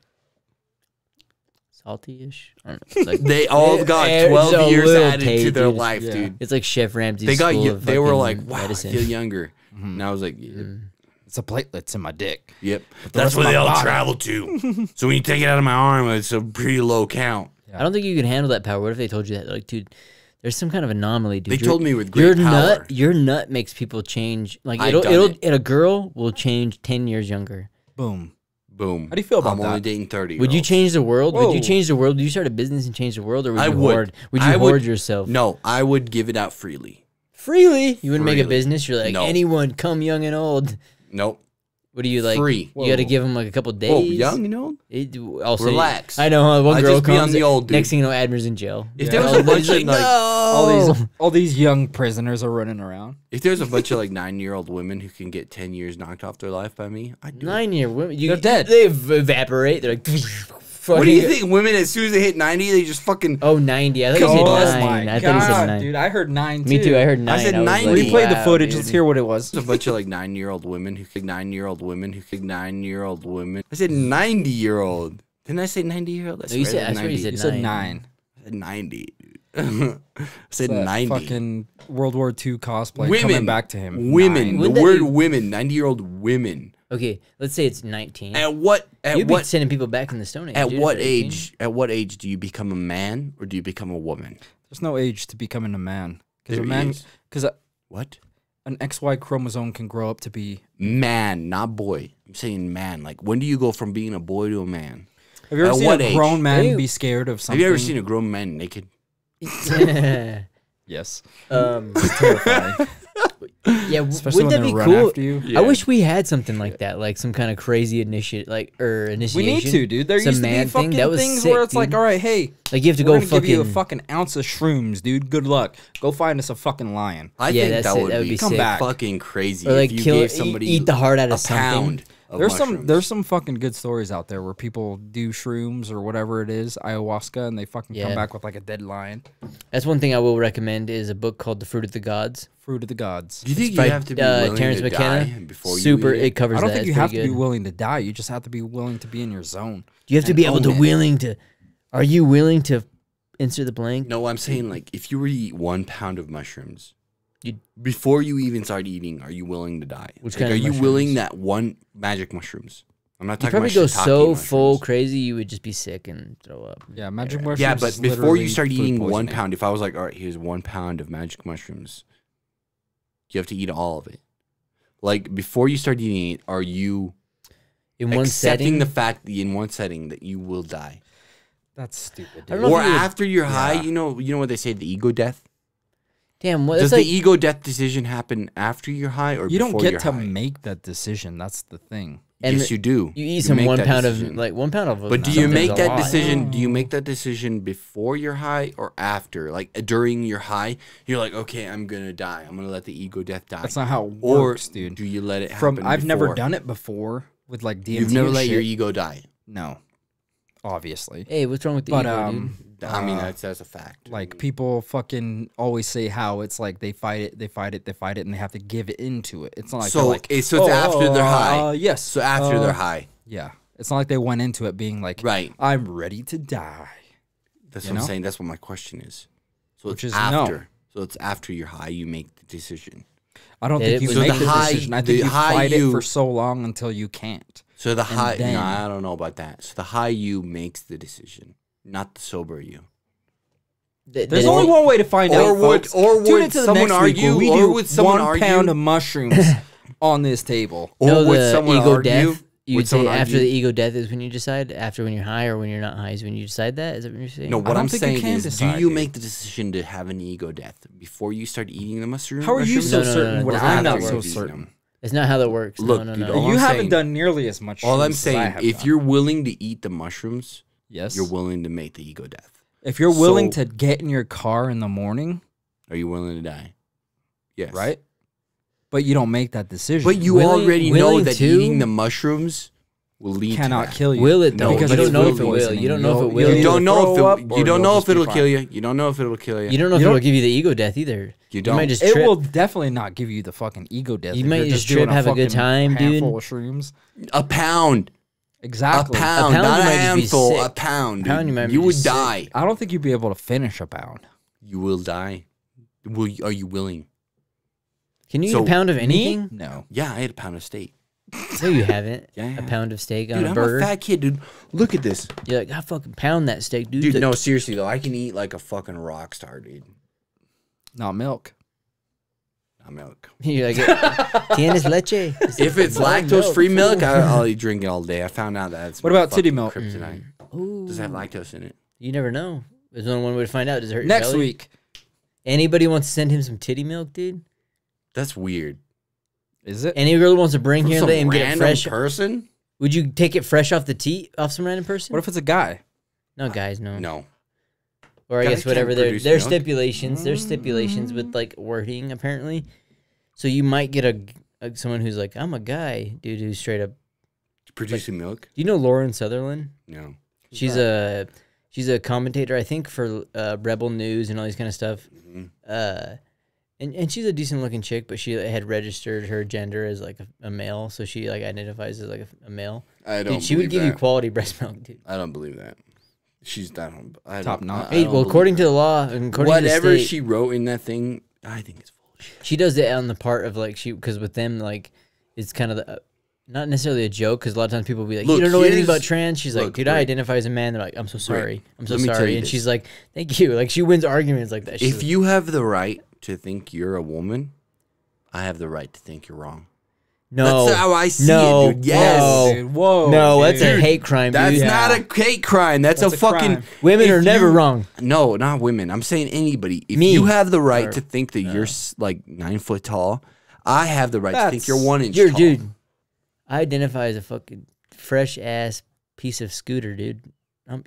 salty-ish. I don't know. It's like, They all got It's 12 a years little added to taste, their dude. life, Yeah. dude. it's like Chef Ramsay's They got. school of They were fucking like, wow, medicine. I feel younger. And I was like, It's the platelets in my dick. yep. the That's rest where of they my all body. travel to. So when you take it out of my arm, it's a pretty low count. I don't think you can handle that power. What if they told you that? Like, dude, there's some kind of anomaly, dude. They told me with your great power. Your nut makes people change. Like I've it'll done it'll it. and a girl will change 10 years younger. Boom. Boom. How do you feel about I'm only that? dating 30. Would you change the world? Would you Whoa. change the world? Would you start a business and change the world, or would I you would. hoard? Would you I would- hoard yourself No, I would give it out freely. freely? You wouldn't make a Freely. business. You're like No. anyone, come young and old. Nope. What do you like? Free. You got to Whoa. give them like a couple days. Whoa, young, you know? I'll say, Relax. I know. Huh? One I girl just be on comes. the old dude. Next thing you know, Admir's in jail. If there was a bunch of like, All these young prisoners are running around. if there's a bunch of like 9-year-old women who can get 10 years knocked off their life by me, I'd do it. 9-year women, They're dead. They evaporate. They're like, What do you think? Women, as soon as they hit 90, they just fucking. Oh, 90. I thought you said Oh 9. I thought you said 9. dude! I heard 9 too. Me too. I heard 9. said was 90. like, Replay the wow, footage. dude. Let's hear what it was. There's a bunch of like 9-year-old women who could 9-year-old women who could 9-year-old women. I said 90-year-old. Didn't I say 90-year-old? No, you said, I swear you said You said 9. 9. I said 90. I said That 90. Fucking World War II cosplay Women. coming back to him. Women. 9. The Wouldn't that word be- women. 90-year-old women. Okay, let's say it's 19. At what? At You'd be what? sending people back in the Stone Age. At dude, what if they're 18. age? At what age do you become a man or do you become a woman? There's no age to becoming a man. Because a There man, is. because What? an XY chromosome can grow up to be. Man, not boy. I'm saying man. Like, when do you go from being a boy to a man? Have you ever At seen what a age? grown man Ew. be scared of something? Have you ever seen a grown man naked? Yes. yeah, Especially wouldn't when that they be run cool? after you. I wish we had something like that, like some kind of crazy initiation. We need to, dude. There Some used to be man fucking thing. That was things sick, where it's like, dude. all right, hey, Like you have to we're go gonna give you a fucking. fucking ounce of shrooms, dude. Good luck. Go find us a fucking lion. I Yeah, think that's that it. would That would be, be Come sick. back. fucking crazy Or like if you kill, gave somebody eat the heart out a of something. pound of There's mushrooms. some fucking good stories out there where people do shrooms or whatever it is, ayahuasca, and they fucking Yeah. come back with like a dead lion. That's one thing I will recommend is a book called The Fruit of the Gods. Fruit of the gods. Do you think It's you by, have to be willing Terrence to McKenna. die before Super, you eat it it? covers I don't that. think you It's have to pretty be good. willing to die. You just have to be willing to be in your zone. You have to and be able to own it. willing to. Are you willing to insert the blank? No, I'm saying like if you were to eat 1 pound of mushrooms, You'd- before you even start eating, are you willing to die? Which Like, kind are of you mushrooms? willing that one magic mushrooms? I'm not You talking probably about go shiitake so mushrooms. full crazy you would just be sick and throw up. Yeah, magic mushrooms. Yeah, but is before literally you start food eating 1 poisoning. pound, if I was like, all right, here's 1 pound of magic mushrooms, you have to eat all of it. Like before you start eating it, are you In one accepting setting, the fact that in one setting that you will die? That's stupid. I don't Dude. know Or if you would- after you're high, Yeah. you know what they say, the ego death? damn, what, Does that's like, the ego death decision happen after you're high or You don't before get you're to high? make that decision. That's the thing. And Yes, you do. you eat some make 1 that pound decision. of like 1 pound of. But do you something's make a that lot. decision? Do you make that decision before you're high or after? Like during your high, you're like, okay, I'm gonna die. I'm gonna let the ego death die. That's not how it or works, dude. do you let it happen? I've never before? done it before with like DMT. You've never and let your shit. ego die. No, obviously. Hey, what's wrong with the But ego, dude? I mean, that's a fact. like people fucking always say how it's like they fight it, and they have to give it into it. It's not like So they're like it's after they're high. Yes. So after they're high, Yeah. It's not like they went into it being like, right? I'm ready to die. That's You what I'm know? saying. That's what my question is. So Which it's is no. after. So it's after you're high, you make the decision. I don't Yeah, think you so make the the high- decision. I the think you high fight it you- for so long until you can't. So the high, then- no, I don't know about that. So the high you makes the decision, not the sober you. There's only one way to find or out. would- folks. or Tune would into the someone next week where argue- we or do would someone 1 argue- pound of mushrooms on this table. Or No, would the someone ego argue? death. You Would would say someone after argue- the ego death is when you decide. After when you're high or when you're not high is when you decide that. Is that what you're saying? No, what don't I'm think you saying can is, decide, do you dude. make the decision to have an ego death before you start eating the mushroom? How are you mushrooms? so No, certain when that's not I'm how not it so works. certain? It's not how that works. Look, no, no, dude, no. all You I'm haven't saying- done nearly as much. All I'm shrooms as I saying, have if done. you're willing to eat the mushrooms, yes, you're willing to make the ego death. if you're willing So- to get in your car in the morning, Are you willing to die? Yes. right? But you don't make that decision. But you Willing- already know willing that to- eating the mushrooms will lead cannot to that. kill you. Will it though? No, because you but don't it know will if it will. poisoning. You don't know if it You'll will. You either don't know throw if up it, or you don't you'll know just if be it'll fine. kill you. You don't know if it'll kill you. You don't know if You it'll don't- give you the ego death either. You You don't. might just It trip. will definitely not give you the fucking ego death. You if might you're just doing trip, have a good fucking time, dude. handful of shrooms. A pound. Exactly. A pound. pound Not you a might just be handful. sick. A pound. A pound dude. you might be You would just sick. die. I don't think you'd be able to finish a pound. You will die. Are you willing? Can you eat So, a pound of anything? No. Yeah, I ate a pound of steak. No, you haven't. Yeah, A pound of steak on Dude, a I'm burger. a fat kid, dude. Look at this. You're like, I fucking pound that steak, dude. Dude, Like, no, seriously, though. I can eat like a fucking rock star, dude. Not milk. Not milk. You're like, tienes leche? If it's No lactose-free milk, Ooh. I'll eat drink it all day. I found out that. What about titty milk? Kryptonite. Ooh. Does it have lactose in it? You never know. There's only one way to find out. Does it hurt your Next belly? week. Anybody wants to send him some titty milk, dude? That's weird. Is it? Any girl wants to bring From here, some let him get it random fresh. person? Would you take it fresh off the teat off some random person? What if it's a guy? No, guys, no. No. Or I Guys guess whatever can't their produce milk. stipulations. There's stipulations with like wording apparently. So you might get a someone who's like, I'm a guy, dude, who's straight up. Producing milk? Do you know Lauren Sutherland? No. She's a commentator, I think, for Rebel News and all these kind of stuff. Mhm. And she's a decent looking chick, but she had registered her gender as like a male, so she like identifies as like a male. I don't Dude, she would believe give you that. quality breast milk, dude. I don't believe that. She's that on. I Top don't- notch. I Hey, don't well, believe according that. to the law, and according Whatever to the state, she wrote in that thing, I think it's full of shit. she does it on the part of like because with them like it's kind of the, not necessarily a joke because a lot of times people will be like, Look, you don't know anything here's- about trans. She's like, look, dude, I Rick. identify as a man. They're like, I'm so sorry. I'm so let me tell sorry. you And this. she's like, thank you. Like she wins arguments like that. She's If like, you have the right to think you're a woman, I have the right to think you're wrong. no, That's how I see no, it, dude. Yes. no, Dude, whoa. no, that's a dude. hate crime, That's dude. not a hate crime. That's That's a a fucking. crime. Women if are never you- wrong. No, not women. I'm saying anybody. If Me. you have the right Or- to think that you're like 9 foot tall, I have the right to think you're That's- 1 inch You're tall. dude. I identify as a fucking fresh ass piece of Scooter, dude.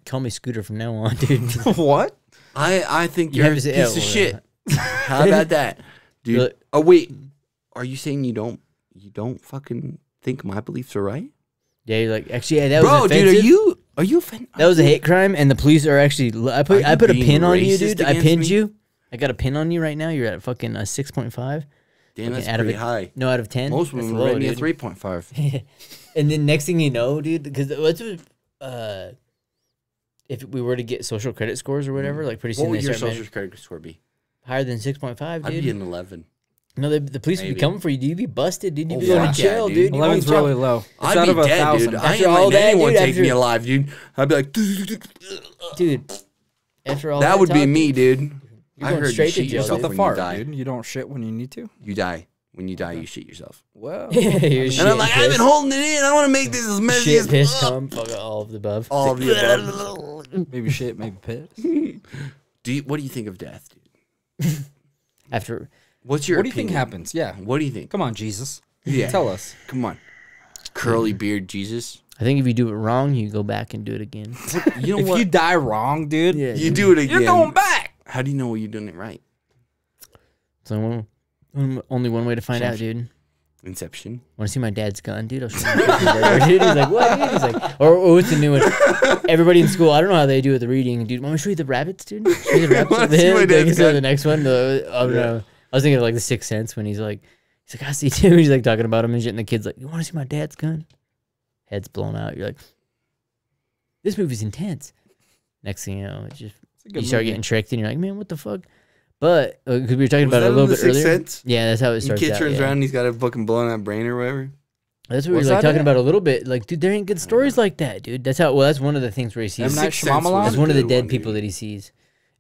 Call me Scooter from now on, dude. What? I think You you're a have to piece say- of shit. How about that, dude? Look- Oh wait, are you saying you don't fucking think my beliefs are right, Yeah, you're like actually, yeah, that was bro? offensive. Dude, are you offended? That was a hate crime, and the police are actually. I Are put you a being pin on you, racist dude. I against pinned me? you. I got a pin on you right now. You're at fucking 6.5. Damn, that's out of pretty it- high. No, out of 10. Most That's women low, rate me a dude. 3.5. And then next thing you know, dude, because if we were to get social credit scores or whatever, like pretty What soon would they your start social credit score be? higher than 6.5, I'd dude. be an 11. No, the police would be Maybe. coming for you. Dude, you'd be busted, dude. You'd Oh, be going fuck to yeah, jail, dude. dude. You 11's won't really talk- low. It's I'd out be of 1,000. dead, dude. I After ain't all letting that, anyone dude, take after- me alive, dude. I'd be like, Dude, after all that would be talk, me, dude. You're I going heard straight you to shit jail, yourself What the when fart, you die. dude? You don't shit when you need to? You die. When you die, you shit yourself. Well, You're And shit, I'm like, I've piss. been holding it in. I want to make this as messy Shit, as piss, cum, fuck all of the above. all of the above. maybe shit, maybe piss. What do you think of death, dude? After What's your What do you think opinion? happens? Yeah. What do you think? Come on, Jesus. Yeah. Tell us. Come on. Curly beard Jesus. I think if you do it wrong, you go back and do it again. You know If what? you die wrong, dude, You do it again. you're going back. How do you know you're doing it right? So only one way to find out, dude. Inception. Want to see my dad's gun, dude? I'll show you my fucking burger, dude. He's like, what? Dude? He's like, or what's the new one? Everybody in school, I don't know how they do with the reading, dude. Want me to show you the rabbits, dude? Show you the rabbits Wanna over see there? my Like, dad's instead of gun? the next one. Oh no, I was thinking of like the Sixth Sense when he's like, I see too. He's like talking about him and shit, and the kid's like, you want to see my dad's gun? Head's blown out. You're like, this movie's intense. Next thing you know, it's just you start getting tricked, and you're like, man, what the fuck? But because we were talking Was about it that a little in The bit Sixth earlier. Sense? Yeah, that's how it The starts kid out. turns yeah. around and he's got a fucking blown out brain or whatever. That's what we Was were like that talking it? about a little bit. Like, dude, there ain't good stories like that, dude. That's how. Well, that's one of the things where he M. sees. Night Sixth Sense Shyamalan? was That's a one of the good dead one, people dude. that he sees,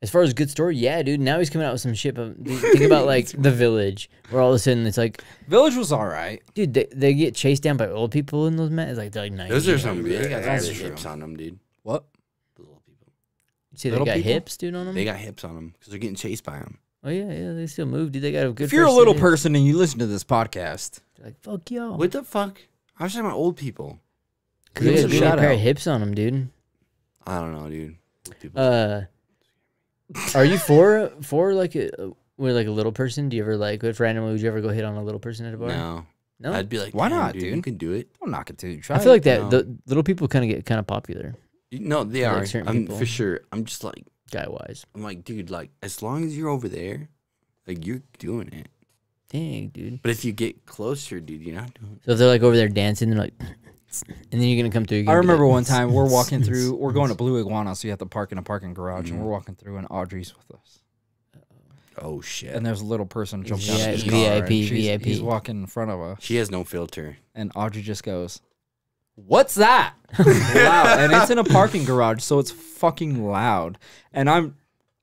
As far as good story, yeah, dude. Now he's coming out with some shit. But dude, think about like The Village, where all of a sudden it's like, Village was all right. dude, they get chased down by old people in those mats. Like they're like 90. Those are some they got That's some true. hips on them, dude. What? Those little people. You see, they Little got people? hips, dude, on them. They got hips on them because they're getting chased by them. Oh yeah, they still move, dude. They got a good. If you're a first little hit. person and you listen to this podcast, They're like fuck y'all. What the fuck? I was talking about old people. Because they Give got us a a good shout pair out. of hips on them, dude. I don't know, dude. Old people. Are you for like a little person? Do you ever like if randomly would you ever go hit on a little person at a bar? No. No? I'd be like, Why "Damn, not, You dude? can do it. don't knock it, dude. Try I feel like No. that the little people kind of get kind of popular, No, they Like are. certain I'm people. for sure. I'm just like, guy wise. I'm like, dude, like as long as you're over there, like you're doing it. Dang, dude. But if you get closer, dude, you're not doing it. So if they're like over there dancing, they're like, and then you're gonna come through. you're I gonna be remember like, one time we're walking through, we're going to Blue Iguana, so you have to park in a parking garage, and we're walking through, and Audrey's with us. Oh shit. And there's a little person jumping out Yeah, of his VIP, car, and VIP. He's walking in front of us, She has no filter. and Audrey just goes, "What's that?" Loud, and it's in a parking garage, so it's fucking loud. And I'm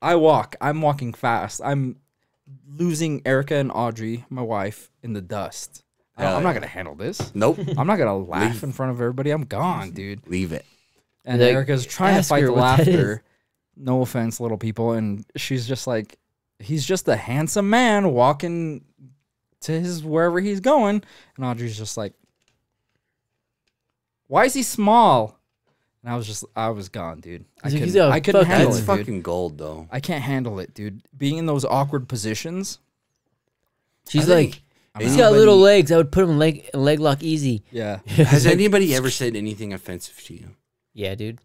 walking fast. I'm losing Erica and Audrey, my wife, in the dust. I'm not gonna handle this. Nope. I'm not gonna laugh in front of everybody. I'm gone, dude. Leave it. And Like, Erica's trying to ask fight her the what that laughter. is. No offense, little people. And she's just like, he's just a handsome man walking to his wherever he's going. And Audrey's just like, why is he small? And I was gone, dude. I He's like, couldn't, he's a I couldn't fucking- handle That's it, dude. fucking gold, though. I can't handle it, dude. Being in those awkward positions. She's I think- like, I'm he's out. got little Anybody- legs. I would put him in leg lock easy. Yeah. Has anybody ever said anything offensive to you? Yeah, dude.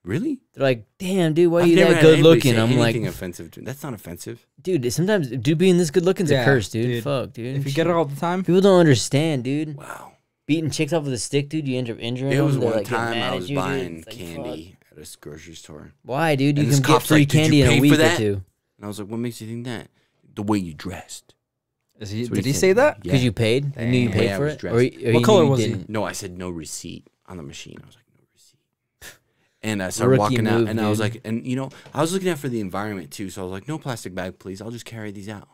Really? They're like, damn, dude, why are I've you never that had good anybody looking? say I'm like, anything offensive to me. That's not offensive. dude, sometimes dude being this good looking's Yeah, a curse, dude. dude. Fuck, dude. If you get it all the time. People don't understand, dude. Wow. Beating chicks off with a stick, dude, you end up injuring It them. was They're, one like, getting time mad I at was you, dude. buying It's like, candy at a grocery store. fuck. Why, dude? You And this can get cop's free like, "Did you candy in pay a for week or that?" two. And I was like, what makes you think that? The way you dressed. Is he? That's what Did he he said. say that? Because you paid? You knew you Dang. paid Yeah, I for was it? dressed. Or What you color knew you was he? didn't? No, I said no receipt on the machine. I was like, no receipt. And I started Rookie walking out, move, and I was dude. like, and you know, I was looking out for the environment too, so I was like, no plastic bag, please. I'll just carry these out.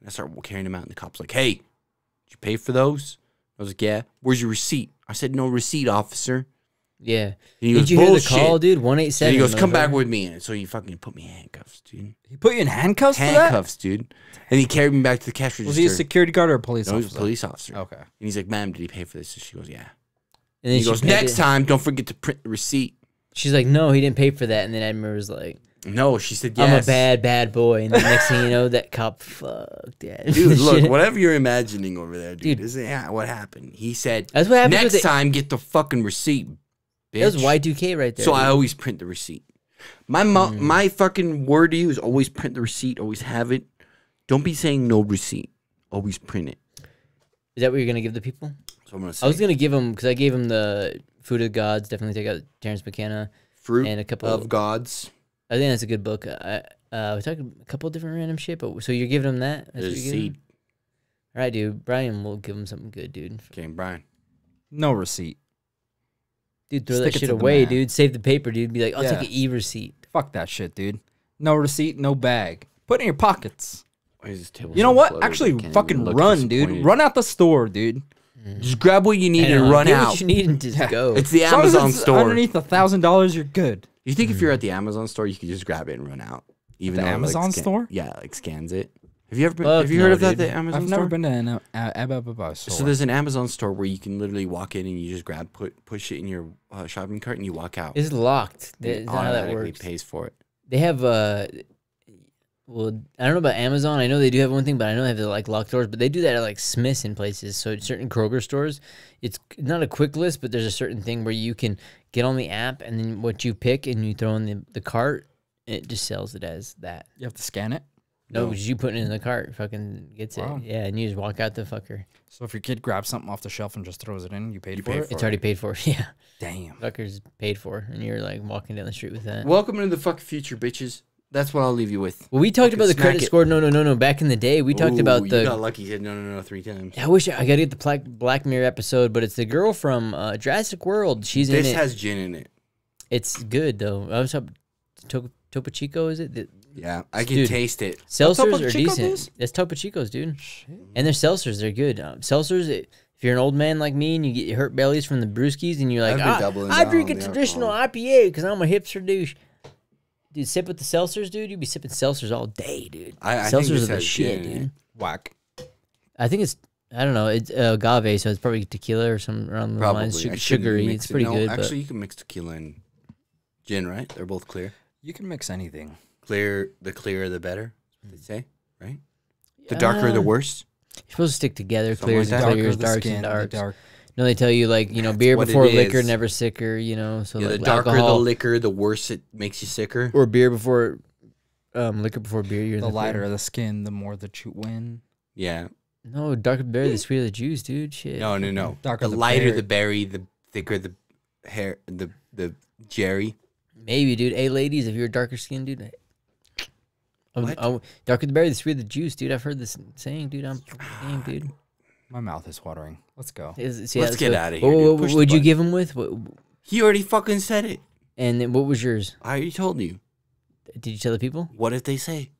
And I started carrying them out, and the cop's like, hey, did you pay for those? I was like, yeah. Where's your receipt? I said, no receipt, officer. Yeah. And he Did goes, you hear the "Bullshit." call, dude? And 187. he goes, come back motherfucker. with me. And so he fucking put me in handcuffs, dude. He put you in handcuffs for that? Handcuffs, dude. And he carried me back to the cash register. Was he a security guard or a police No, he was a officer? police officer. Okay. And he's like, ma'am, did he pay for this? And she goes, yeah. And And then he she goes, paid next it. time, don't forget to print the receipt. She's like, no, he didn't pay for that. And then Edmund was like, No, she said yes. I'm a bad boy. And the next thing you know, that cop fucked that. Dude, look, Shit. whatever you're imagining over there, dude, Dude. isn't what happened. He said, That's what happened with next the- time, get the fucking receipt, bitch. That was Y2K right there. So I dude. always print the receipt. My my fucking word to you is always print the receipt, always have it. Don't be saying no receipt. Always print it. Is that what you're going to give the people? So I'm going to say I was going to give him, because I gave him the Food of the Gods. Definitely take out Terrence McKenna. Fruit and a couple of Gods. I think that's a good book. We talked a couple of different random shit, but so you're giving him that? That's There's what a you're giving seed. him? All right, dude. Brian will give him something good, dude. Okay, Brian. No receipt. Dude, throw Stick that it shit to the away, man. dude. Save the paper, dude. Be like, I'll Yeah. take an e-receipt. Fuck that shit, dude. No receipt, no bag. Put it in your pockets. Why is this table You know so what? cluttered? Actually, I can't fucking even look run, dude. disappointed. Run out the store, dude. Just grab what you need And and run get out. what you need and just go. It's the As long as Amazon it's store. underneath $1,000, you're good. You think if you're at the Amazon store, you could just grab it and run out? Even The though it, Amazon store? Yeah, like scans it. Have you ever been? Fuck Have you no, heard of that? dude. The Amazon I've store. never been to an store. So there's an Amazon store where you can literally walk in and you just grab, push it in your shopping cart and you walk out. It's locked. And it That's not how that automatically works. pays for it. They have, well, I don't know about Amazon. I know they do have one thing, but I know they have the, like, locked doors. But they do that at, like, Smith's and places. So at certain Kroger stores, it's not a quick list, but there's a certain thing where you can get on the app and then what you pick and you throw in the cart, it just sells it as that. You have to scan it. No, No. because you put it in the cart, fucking gets Wow. it. Yeah, and you just walk out the fucker. So if your kid grabs something off the shelf and just throws it in, you paid You for pay it? for It's already paid for. Yeah, Damn. fucker's paid for, and you're like walking down the street with that. Welcome to the fucking future, bitches. That's what I'll leave you with. Well, we talked Fucking about the smack credit it. score. No. Back in the day, we talked about Ooh, the. You got lucky. You said no 3 times. I wish I got to get the Black Mirror episode, but it's the girl from Jurassic World. She's in This it. has gin in it. It's good though. I was up. Topo Chico, is it? Yeah, I can Dude. taste it. Topo Seltzers are Chico decent. is? That's Topo Chicos, dude. And their seltzers, they're good. Seltzers, if you're an old man like me and you get hurt bellies from the brewskis and you're like, I've been doubling I down drink a on the traditional alcohol. IPA because I'm a hipster douche. Dude, sip with the seltzers, dude. You'd be sipping seltzers all day, dude. I think Seltzers this are the has shit, gin in it. dude. Whack. I think it's, I don't know, it's agave, so it's probably tequila or some around the lines. Probably. I shouldn't Sugary. mix It's it. pretty No, good. actually, you can mix tequila and gin, right? They're both clear. You can mix anything. Clear, the clearer the better. That's what they say, right? The darker the worse. You're supposed to stick together. Something Clears like and that. clears, the darks skin, and the darks. dark. No, they tell you like, you know, That's beer what before it liquor, is. never sicker. You know, so Yeah, like the darker alcohol, the liquor, the worse it makes you sicker. or beer before, liquor before beer. You're in The the lighter clear. the skin, the more that you win. Yeah. No, darker the berry, the sweeter the juice, dude. Shit. No. Darker The the lighter berry. the berry, the thicker the hair, the jerry. Maybe, dude. Hey, ladies, if you're a darker skin, dude. What? Darker the berry, the sweeter the juice, dude. I've heard this saying, dude. I'm game, dude. My mouth is watering. Let's go. Let's get outta here, What, dude. what Push the would you button. give him with? What, He already fucking said it. and then what was yours? I already told you. Did you tell the people? What if they say?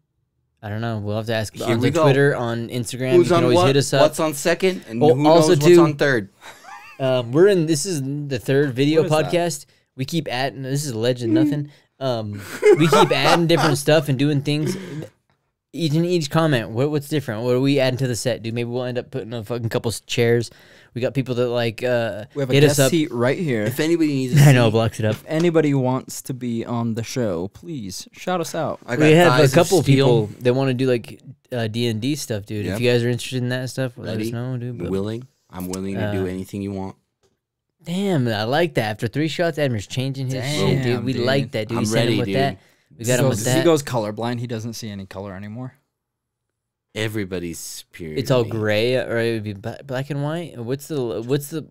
I don't know. We'll have to ask Here on we go. Twitter, on Instagram. Who's you can on always what? hit us up. What's on second? And Oh, who also knows what's too- on third? We're in. This is the third video What is that? podcast. We keep adding. This is a legend. Nothing. We keep adding different stuff and doing things. Each comment. What's different? What are we adding to the set, dude? Maybe we'll end up putting a fucking couple chairs. We got people that like We have a hit us guest up. seat right here. If anybody needs a I know, seat, blocks it up. If anybody wants to be on the show, please shout us out. I got We have a thighs of couple steel. people that want to do like D&D stuff, dude. Yep. If you guys are interested in that stuff, let us Ready? know, dude. But Willing. I'm willing to do anything you want. damn, I like that. After 3 shots, Admir's changing his shit, dude. Damn, We dude. like that, dude. I'm We sent him ready, with dude. that. We got him with He that. goes colorblind. He doesn't see any color anymore. Everybody's superior. It's to all me. gray, or it would be black and white. What's the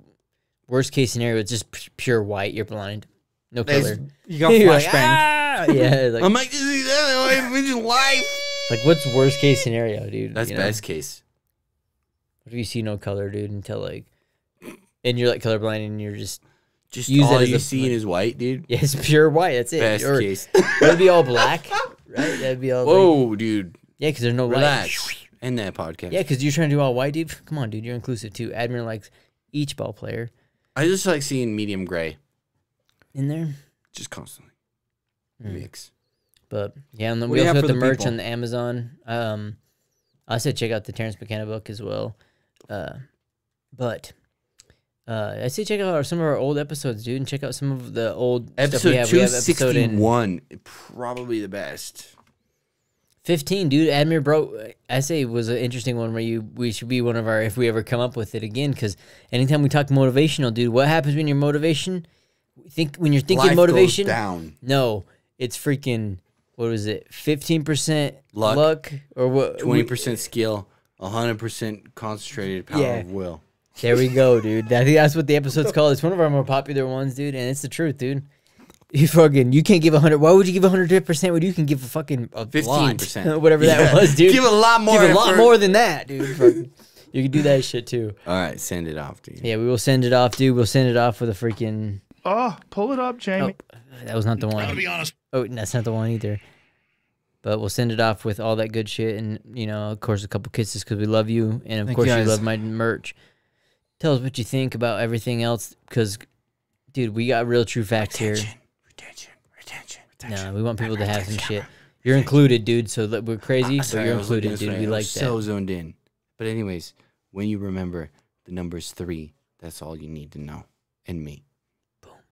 worst case scenario? It's just pure white. You're blind, no color. You got You're like, flashbang. "Ah!" Yeah, like, I'm like, this is the only way in life. like what's worst case scenario, dude? That's You know? best case. What if you see no color, dude, until like, and you're like colorblind, and you're just Just Use all it as you a- see is white, dude. yeah, it's pure white. That's it. Best Or case. would it be all black? Right? That'd be all. Like, Whoa, dude. yeah, because there's no Relax. light. End that podcast. Yeah, because you're trying to do all white, dude. Come on, dude. You're inclusive too. Admiral likes each ball player I just like seeing medium gray. in there. Just constantly. Mm. Mix. But yeah, and then What we do you also have have for the the merch people? on the Amazon. I said check out the Terrence McKenna book as well. But I say check out some of our old episodes, dude, and check out some of the old stuff we Episode have. We have episode in 261. Probably the best. 15, dude. Admir, bro, I say it was an interesting one where we should be one of our, if we ever come up with it again, because anytime we talk motivational, dude, what happens when you're motivation? When you're thinking Life motivation? goes down. No, it's freaking, what was it? 15% Luck. luck or what? 20% skill. 100% concentrated power Yeah. of will. There we go, dude. I think that's what the episode's called. It's one of our more popular ones, dude, and it's the truth, dude. You can't give 100. Why would you give 100% when you can give a fucking a 15%. lot, whatever that was, dude. Give a lot more. Give a lot effort. more than that, dude. Fucking- you can do that shit too. All right, send it off, dude. Yeah, we will send it off, dude. We'll send it off with a freaking. Oh, pull it up, Jamie. Oh, that was not the one. Gotta be honest. Oh, that's not the one either. But we'll send it off with all that good shit, and of course, a couple kisses because we love you, and of Thank course, you you guys. love my merch. Tell us what you think about everything else, because, dude, we got real true facts here. Retention. No, we want people to have some shit. You're included, dude. So we're crazy, but Sorry, you're I was looking included, this dude. way. We I like was that. so zoned in. But anyways, when you remember the numbers 3, that's all you need to know. And me.